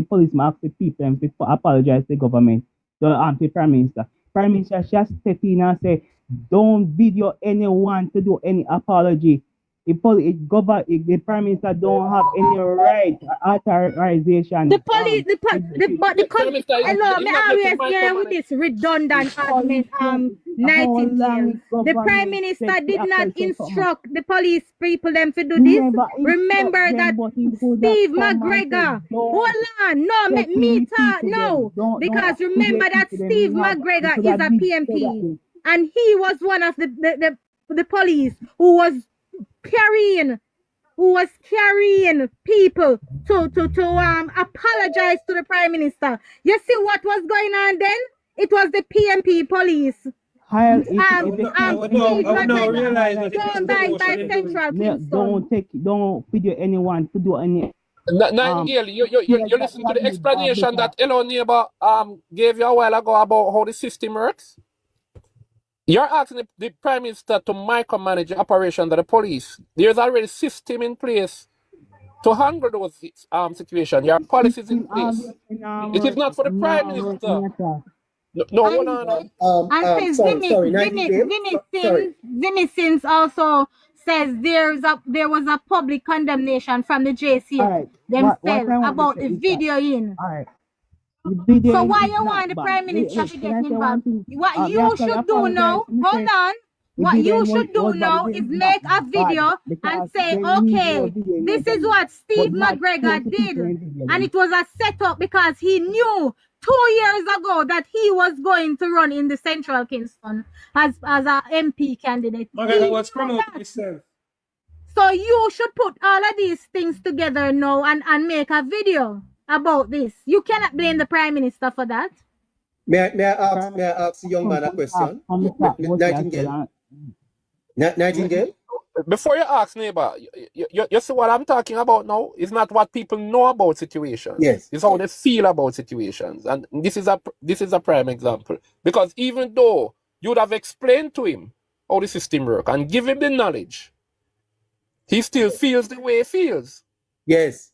policeman ask the people and apologize to the government, to the prime minister. Prime minister just step in and say, don't video anyone to do any apology. The prime minister don't have any right authorization. The police, hello, me always hear with this redundant argument. Nightingale. The prime minister did not instruct the police people them to do this. Remember that Steve McGregor. Hold on, no, make me talk no, because remember that Steve McGregor is a PMP, and he was one of the police who was carrying people to apologize to the prime minister. You see what was going on then? It was the PMP police. Don't video anyone to do any. Nightingale, you listen to the explanation that Hello Neighbor gave you a while ago about how the system works. You're asking the Prime Minister to micromanage the operation of the police. There's already a system in place to handle those situations. Your policies in place. It is not for the Prime Minister. No, hold on. Vinny Sins also says there was a public condemnation from the JC themselves about the video in. So why you want the Prime Minister to get involved? What you should do now, hold on. What you should do now is make a video and say, okay, this is what Steve McGregor did. And it was a setup because he knew 2 years ago that he was going to run in the Central Kingston as a MP candidate. McGregor was promoting himself. So you should put all of these things together now and make a video about this. You cannot blame the Prime Minister for that. May I ask the young man a question? Nightingale? Before you ask, neighbor, you see what I'm talking about now? It's not what people know about situations. Yes. It's how they feel about situations. And this is a prime example. Because even though you would have explained to him how the system works and give him the knowledge, he still feels the way he feels. Yes.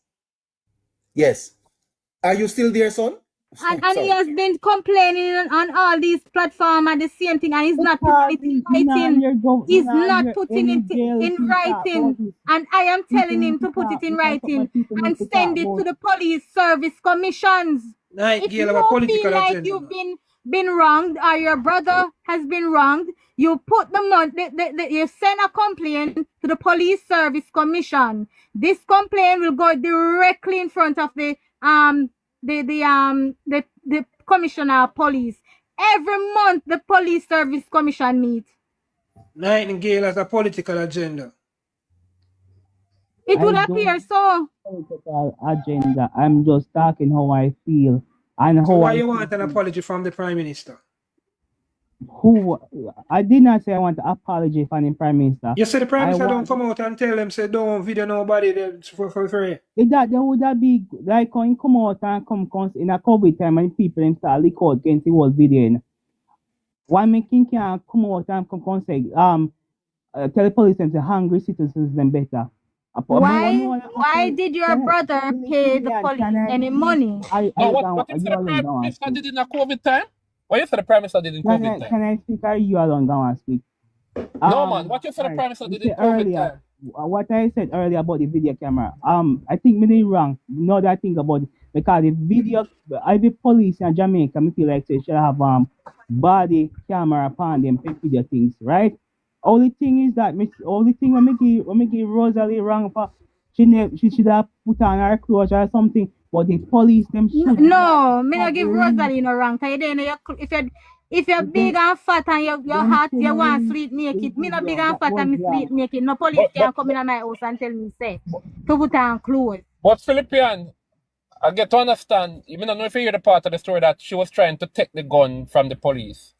Yes. Are you still there, son? And he has been complaining on all these platforms and the same thing, and he's not putting it in writing. He's not putting it in writing. And I am telling him to put it in writing and send it to the police service commissions. If you feel like you've been wronged or your brother has been wronged, you put the money, you send a complaint to the police service commission. This complaint will go directly in front of the commissioner of police. Every month the police service commission meets. Nightingale has a political agenda. It would appear so. Political agenda. I'm just talking how I feel and how. So why you want an apology from the Prime Minister? Who? I did not say I want an apology from the Prime Minister. You said the Prime Minister don't come out and tell them, say don't video nobody for free. If that there would that be like when come out and come in a COVID time and people them start leak out against the whole video. Why making can come out and come say tell the police them say hungry citizens them better. Why did your brother pay the police any money? What you said the Prime Minister did in a COVID time? What you said the Prime Minister did in COVID time? Can I speak or you alone go and speak? No man, what you said the Prime Minister did in COVID time? What I said earlier about the video camera, I think me did wrong. Now that I think about it, because the video, every police in Jamaica, me feel like they should have body camera upon them to video things, right? Only thing is that only thing when me give Rosalie wrong for she should have put on her clothes or something, but the police them should. No, me not give Rosalie no wrong. If you're big and fat and you're hot, you want sleep naked. Me not big and fat and me sleep naked. No police can come in my house and tell me say to put on clothes. But Philippian, I get to understand, you don't know if you hear the part of the story that she was trying to take the gun from the police.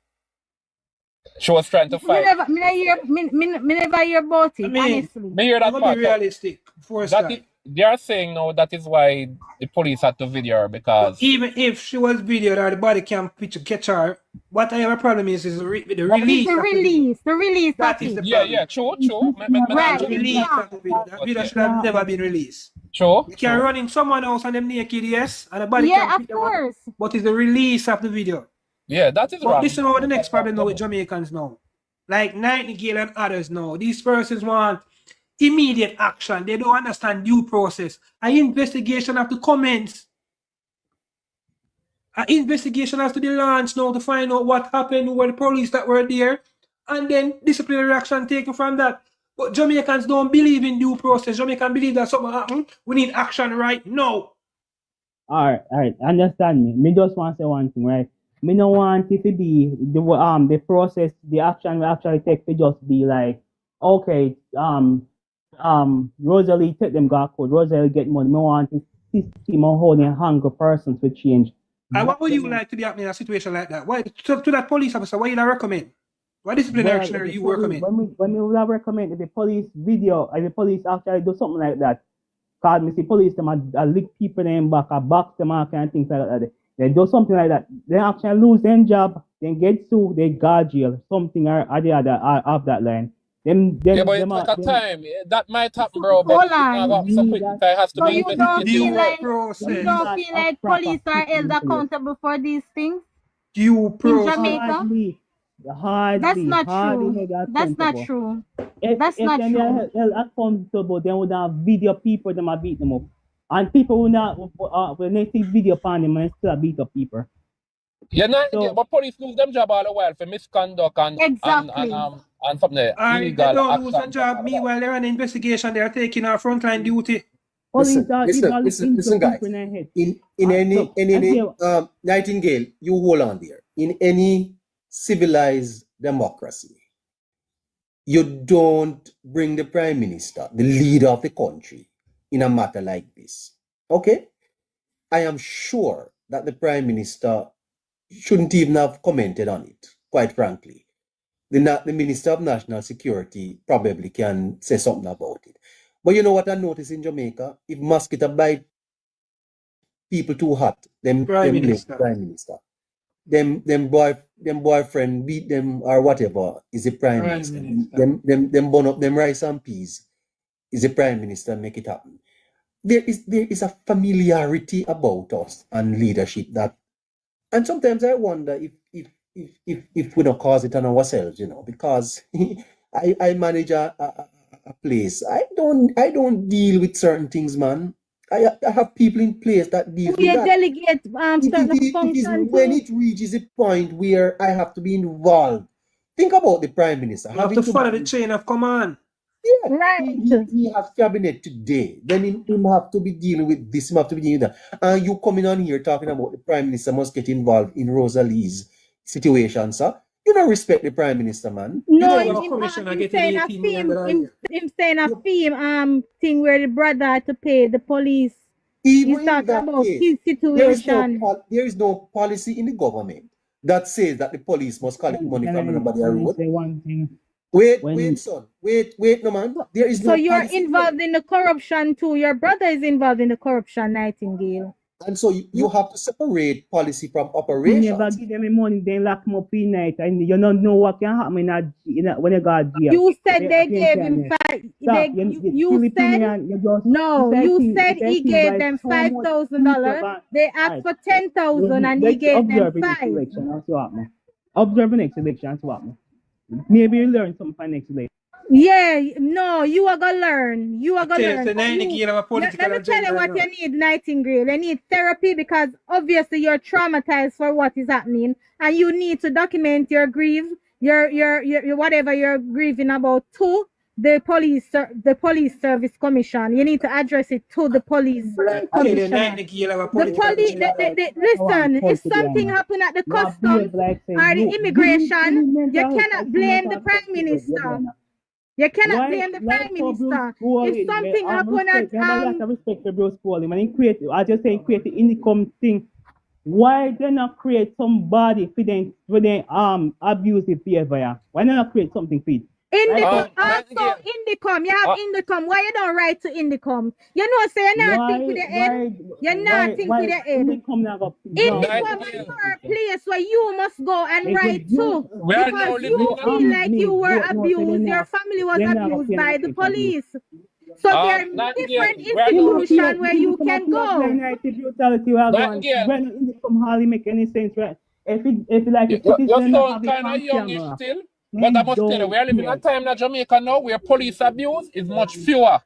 She was trying to fight. Me never hear about it, honestly. Me hear that part. Be realistic. They are saying now that is why the police had to video her because... But even if she was videoed or the body cam picture catch her, what I have a problem is the release. The release. That is the problem. Yeah, true. Right. The release of the video. That video should have never been released. True. You can run in someone else and them naked, yes, and the body yeah, cam of course. But it's the release of the video. Yeah, that is but wrong. Listen over the next problem now with Jamaicans now. Like Nightingale and others now. These persons want immediate action. They don't understand due process. An investigation have to commence. An investigation has to be launched now to find out what happened, who were the police that were there, and then disciplinary action taken from that. But Jamaicans don't believe in due process. Jamaicans believe that something happened. We need action right now. All right. Understand me. Me just want to say one thing, right? Me no want it to be the process, the action we actually take to just be like, okay, Rosalie take them go court, Rosalie get money. Me want to system of holding hungry persons to change. And what would you like to be happening in a situation like that? Why to that police officer? What you recommend? What disciplinary action you recommend? When we would have recommend if the police video, if the police actually do something like that, cause me see police them a lick people in back, a box them out and things like that. They do something like that. They actually lose their job, then get sued, they go jail, something or the other of that line. Yeah, but it's like a time. That might happen, bro. But it has to be you don't feel like police are held accountable for these things? Due process. In Jamaica? That's not true. That's not true. If they're held accountable, then would have video people them beat them up. And people will not when they see video upon them and still beat up people. Yeah, but police lose them job all the while for misconduct and something illegal. They don't lose their job. Meanwhile, they're on an investigation. They're taking our frontline duty. Listen, guys. In any Nightingale, you hold on there. In any civilized democracy, you don't bring the Prime Minister, the leader of the country, in a matter like this. Okay? I am sure that the Prime Minister shouldn't even have commented on it, quite frankly. The Minister of National Security probably can say something about it. But you know what I notice in Jamaica? If mosquito bite people too hot, them Prime Minister. Them boyfriend beat them or whatever is the Prime Minister. Them burn up them rice and peas is the Prime Minister make it happen. There is a familiarity about us and leadership that And sometimes I wonder if we don't cause it on ourselves, because I manage a place. I don't deal with certain things, man. I have people in place that deal with You that. delegate certain It is functions when too. it reaches a point where I have to be involved. Think about the Prime Minister You have having to follow the chain of command. yeah, Right. he has cabinet today. Then him have to be dealing with this, him have to be dealing with that. And you coming on here talking about the Prime Minister must get involved in Rosalie's situation, sir. You don't respect the Prime Minister, man. You No, don't Your respect commissioner him getting saying a 18 million theme, dollars. him saying a theme thing where the brother had to pay the police. He's even in talking that about case. his situation. There is no policy in the government that says that the police must collect money from anybody on road. Say one thing. Wait, son. Wait, no, man. There is So no you're policy involved in the corruption too. Your brother is involved in the corruption, Nightingale. and so you have to separate policy from You operations. never give them the money, then lock them up in night, and you don't know what can happen when you got jail. You said they gave him five. You said he gave them $5,000. They asked for $10,000 and he gave them $5,000. Observe the next election, that's what happen. Maybe you learn something from next election. Yeah, no, you are gonna learn. You are gonna learn. Let me tell you what you need, Nightingale. You need therapy because obviously you're traumatized for what is happening, and you need to document your grief, your whatever you're grieving about to the police service commission. You need to address it to the police commissioner. Listen, if something happened at the customs or the immigration, you cannot blame the prime minister. You cannot blame the prime minister. If something happened at I have respect for Bruce Pauling. When he create, I just say create the income thing. Why they not create somebody for them abusive behavior? Why they not create something for it? Indicom, also Indicom. You have Indicom. Why you don't write to Indicom? You know, say you're not think with the head. You're not think with the head. Indicom is for a place where you must go and write to. Because you feel like you were abused, your family was abused by the police. So there are different institutions where you can go. When Indicom hardly make any sense, right? If it like You sound kind of youngish still. But I must tell you, we are living in a time in Jamaica now where police abuse is much fewer.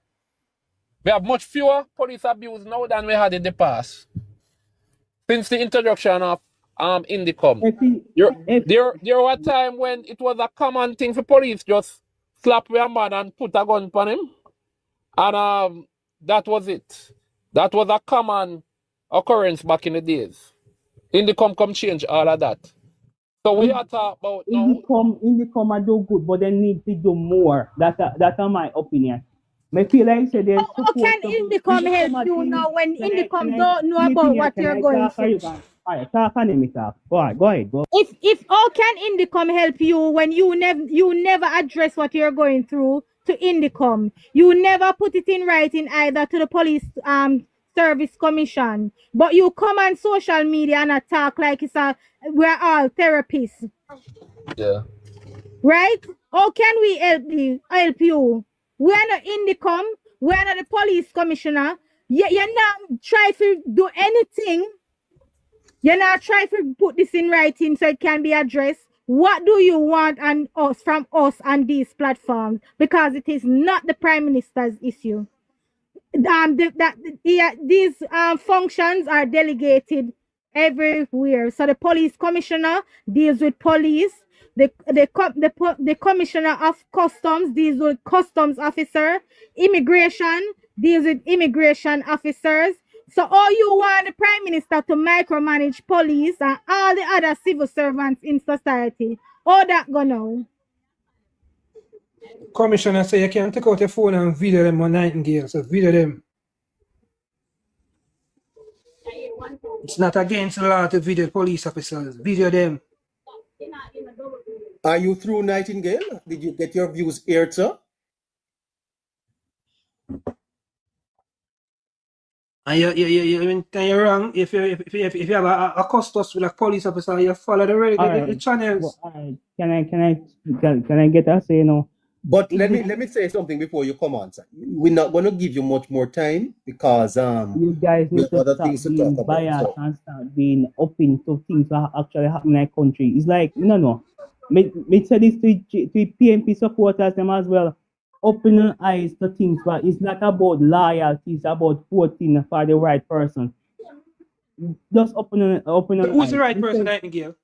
We have much fewer police abuse now than we had in the past. Since the introduction of Indicom. There was a time when it was a common thing for police just slap your man and put a gun upon him. And that was it. That was a common occurrence back in the days. Indicom come change all of that. So we are talking about now. Indicom are do good, but they need to do more. That's my opinion. I feel like say there's How can Indicom help you now when Indicom don't know about what you're going through? Talk on him, talk. Go ahead. If how can Indicom help you when you never address what you're going through to Indicom? You never put it in writing either to the police service commission, but you come on social media and attack like we're all therapists. Yeah. Right? How can we help you? We are not Indicom, we are not the police commissioner. You're not trying to do anything. You're not trying to put this in writing so it can be addressed. What do you want from us on these platforms? Because it is not the Prime Minister's issue. These functions are delegated everywhere. So the police commissioner deals with police. The commissioner of customs deals with customs officer. Immigration deals with immigration officers. So all you want the prime minister to micromanage police and all the other civil servants in society. All that go now. Commissioner say you can take out your phone and video them on Nightingale. So video them. It's not against the law to video police officers. Video them. Are you through, Nightingale? Did you get your views aired, sir? And you're wrong. If you have a custos with a police officer, you follow the channels. Can I get a say, But let me say something before you come on, sir. We're not going to give you much more time because You guys we need have to other stop things to talk being about. biased So, and start being open to things that actually happen in our country. It's like, no. Me say this to PMP supporters them as well. Open your eyes to things, but it's not about loyalty, it's about voting for the right person. Just open your Who's eyes. the right Me person, say, Nightingale?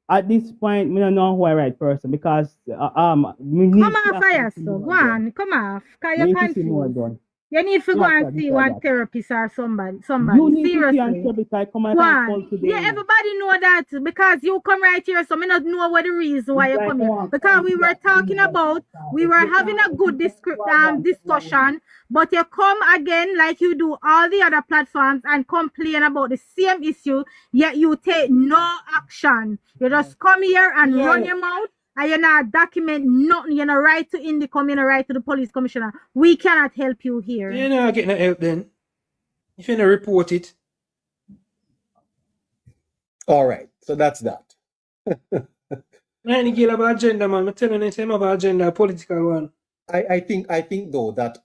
at this point, me don't know who the right person because me Come need to off, actually fire, see so more go done. on, come off, because Me you're need to see more confused. done. You need to go and After see before one that. therapist or somebody. You need to see Seriously. and because come on Go and on. call today. Yeah, everybody know that because you come right here, so me not know what the reason why It's you like come here. one Because we were black talking woman about, that we if were you having can't a good one discussion, but you come again like you do all the other platforms and complain about the same issue, yet you take no action. You just come here and run your mouth. And you're not document nothing, you're not right to Indicom, you're not right to the police commissioner. We cannot help you here. You're not getting no help then. If you don't report it. all right. So that's that. Nightingale about agenda, man. I'm telling you, it's about agenda, a political one. I think though that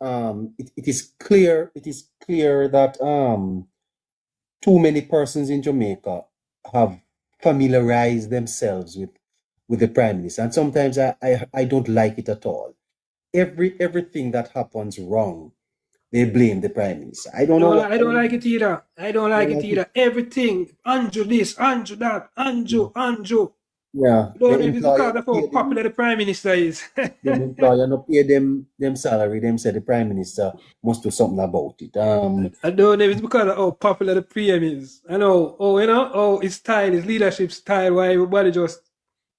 it is clear that too many persons in Jamaica have familiarized themselves with the Prime Minister, and sometimes I don't like it at all. Everything that happens wrong, they blame the Prime Minister. I don't know. I don't like it either. I don't like it either. Everything, Andrew this, Andrew that, Andrew. Yeah, You don't know the if it's employer because of how popular the Prime Minister is. the employer no pay them salary. Them say the Prime Minister must do something about it. I don't know if it's because of how popular the PM is. I know, his style, his leadership style, why everybody just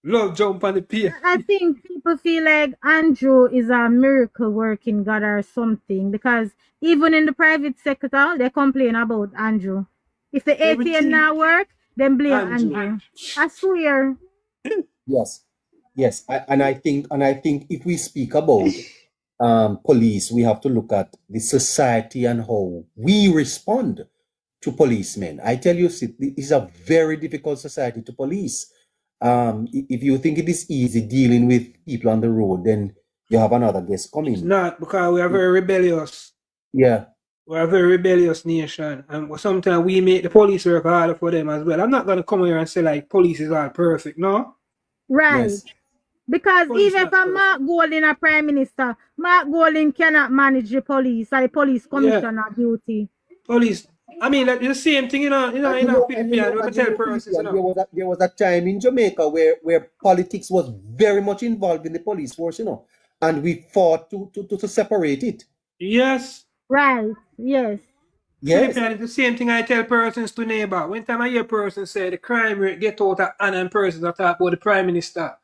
love jump on the PM. I think people feel like Andrew is a miracle working God or something because even in the private sector, they complain about Andrew. If the ATM not work, then blame Andrew. I swear. Yes, and I think if we speak about police, we have to look at the society and how we respond to policemen. I tell you, it's a very difficult society to police. If you think it is easy dealing with people on the road, then you have another guest coming. It's not, because we are very rebellious. Yeah. We're a very rebellious nation, and sometimes we make the police work harder for them as well. I'm not going to come here and say like police is all perfect, no? Right. Yes. Because Police even not if perfect. Mark Golding a prime minister, Mark Golding cannot manage the police or the police commissioner duty. Police, I mean, like, the same thing, in Philippines. Let me tell persons, there was a time in Jamaica where politics was very much involved in the police force, and we fought to separate it. Yes. Right. Yes. Yes. Philippines, the same thing I tell persons to neighbor. When time I hear persons say the crime rate get out of hand and persons that talk about the Prime Minister.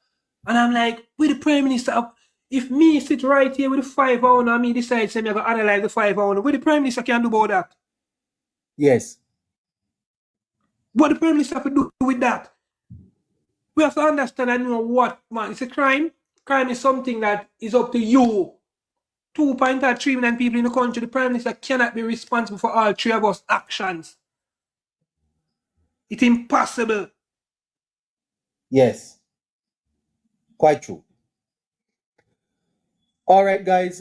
And I'm like, with the Prime Minister, if me sit right here with the 5 hours and me decide say me going to analyze the 5 hours, what the Prime Minister can do about that? Yes. What the Prime Minister have to do with that? We have to understand and know what, man. It's a crime. Crime is something that is up to you. 2.3 million people in the country. The Prime Minister cannot be responsible for all 3 of us actions. It's impossible. Yes. Quite true. All right, guys.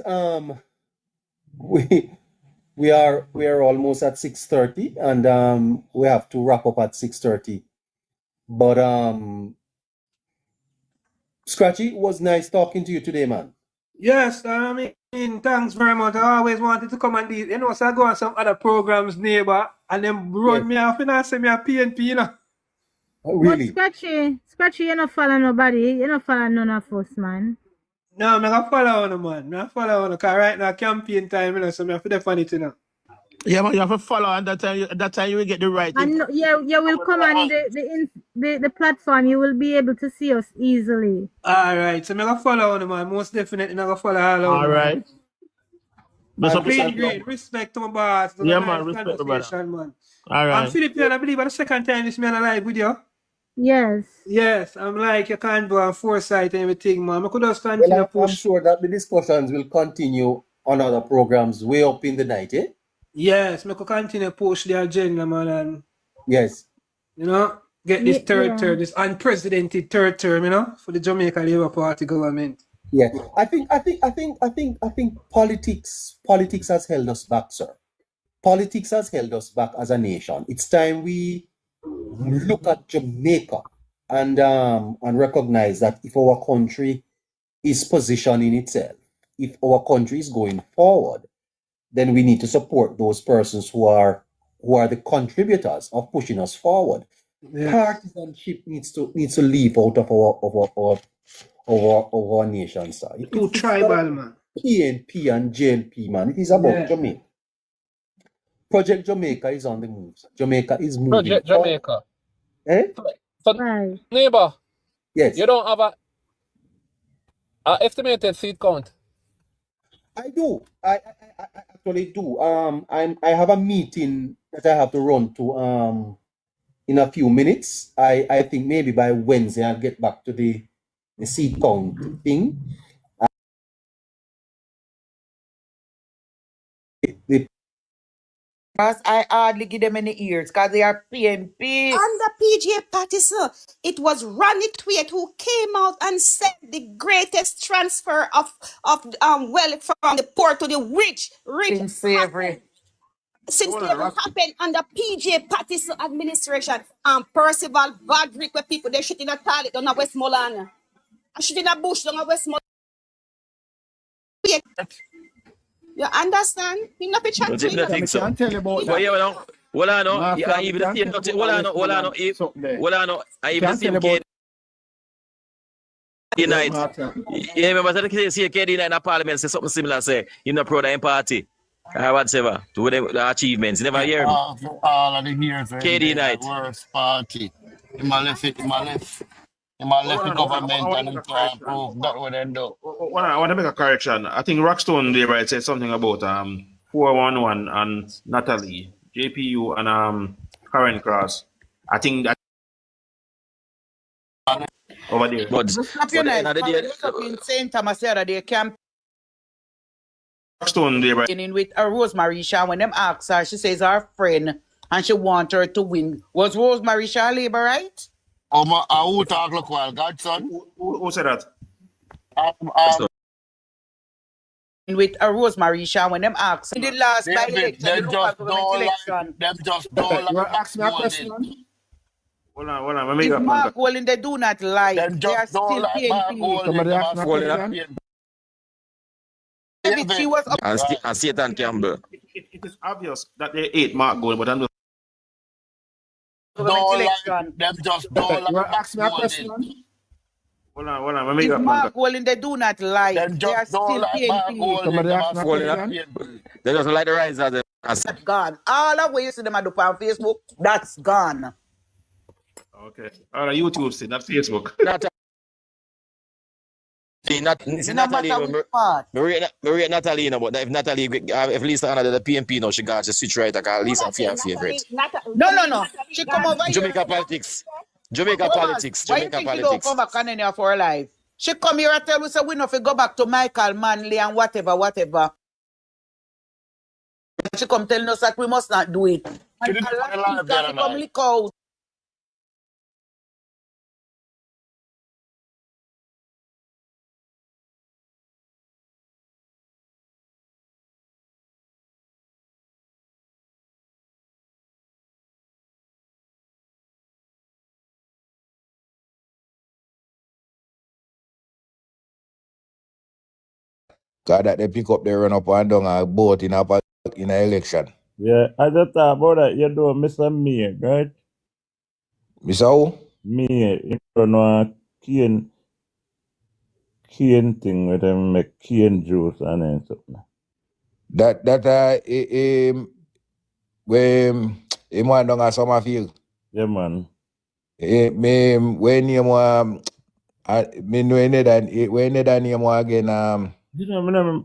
We are almost at 6:30, and we have to wrap up at 6:30. But Scratchy, it was nice talking to you today, man. Yes, I mean, thanks very much. I always wanted to come and do it. So I go on some other programs, neighbor, and then run me off and say me a PNP, Really? But Scratchy, you not follow nobody. You not follow none of us, man. No, I'm not follow on, man. I follow on, because right now campaign time, so I have to defend it, Yeah, man, you have to follow, and that time you will get the right And you will come on the platform. You will be able to see us easily. All right, so I'm going to follow on, man. Most definitely, I'm going to follow all right. Great respect to my boss. Yeah, nice man, respect the brother. man. All right. I'm Philippine, I believe, the second time this man alive with you. Yes. Yes, I'm like, you can't do a foresight and everything, man. I could just continue to push. I'm sure that the discussions will continue on other programs way up in the night, eh? Yes, I could continue to push the agenda, man, and yes, get this this unprecedented third term, for the Jamaica Labour Party government. Yeah, I think politics has held us back, sir. Politics has held us back as a nation. It's time we look at Jamaica and recognize that if our country is positioning itself, if our country is going forward, then we need to support those persons who are the contributors of pushing us forward. Yeah. Partisanship needs to leave out of our nation, sir. Too tribal, man. PNP and JLP, man. It is about Yeah. Jamaica. Project Jamaica is on the move. Jamaica is moving. Project Jamaica. Eh? So, Right. neighbor, Yes. you don't have a estimated seat count? I do. I actually do. I have a meeting that I have to run to in a few minutes. I think maybe by Wednesday I'll get back to the seat count thing. Because I hardly give them any ears because they are PNP. Under PJ Patterson, it was Ronnie Tweet who came out and said the greatest transfer of wealth from the poor to the rich In slavery. since Hold on, ever Rocky. happened under PJ Patterson administration. Percival Vadrick, where people they shit in a toilet down at Westmoreland. I shit in a bush down at Westmoreland. You understand? You not be chat Don't to you you. not think so? Can't tell you about But that. yeah, well, I know. Master, Yeah, even the can't same. tell you Well, I about know. Well, I know. Westmoreland, If something well, I know. I even Can't see tell you KD about night. Master. You remember that see KD night in a parliament say something similar. Say you not proud of him party. Whatever to the achievements. You never hear him. All of the years KD night. worst party. Him a left the government and him can't prove that what they do. I want to make a correction. I think Rockstone there right said something about 411 and Natalie, JPU and Karen Cross. I think that over there. But Snap your at the end knife. of the day, Was up in St. Thomas the other day campaigning Rockstone there right. with Rosemary Shaw. When them asked her, she says her friend and she want her to win. Was Rosemary Shaw Labour, right? Who talk look well, Godson? Who said that? With Rosemary Shaw when them asked in the last by election, the local government election. Them just don't You want to ask me a question? Hold on. Let me If make a Mark point. Walling they do not lie, Them they are just don't still like Mark PNP. Gold. Somebody ask me a question? She was up and Satan Campbell. It is obvious that they ate Mark Gold, but I'm just government Don't election. like them just don't You want like to ask me a question? hold on. Let me make If a point. Mark Walling they do not lie, Them they are just don't still like Mark PNP. Gold. Somebody ask me a Well, question? They just like the rise of them. That's gone. All of what you see them do on Facebook, that's gone. Okay. All right, YouTube see, not Facebook. Not No Natalie. matter which part. Maria Natalie, but if Natalie, if Lisa another the PNP now, she got to switch right. At least I'm favorite. No. She come over here. Jamaica Politics. Jamaica Politics. Why you Jamaica think she don't Politics. come back on any of her life? She come here and tell us we not go back to Michael Manley and whatever. She come telling us that we must not do it. She didn't put a lot of that She on come her. lick out. God that they pick up, they run up and down a boat in an election. Yeah, I just thought about that. You know, Mr. May, right? Mr. Who? May, you know, cane thing with them make cane juice and then something. When him went down at Summerfield. Yeah, man. When him me know when that name again You know,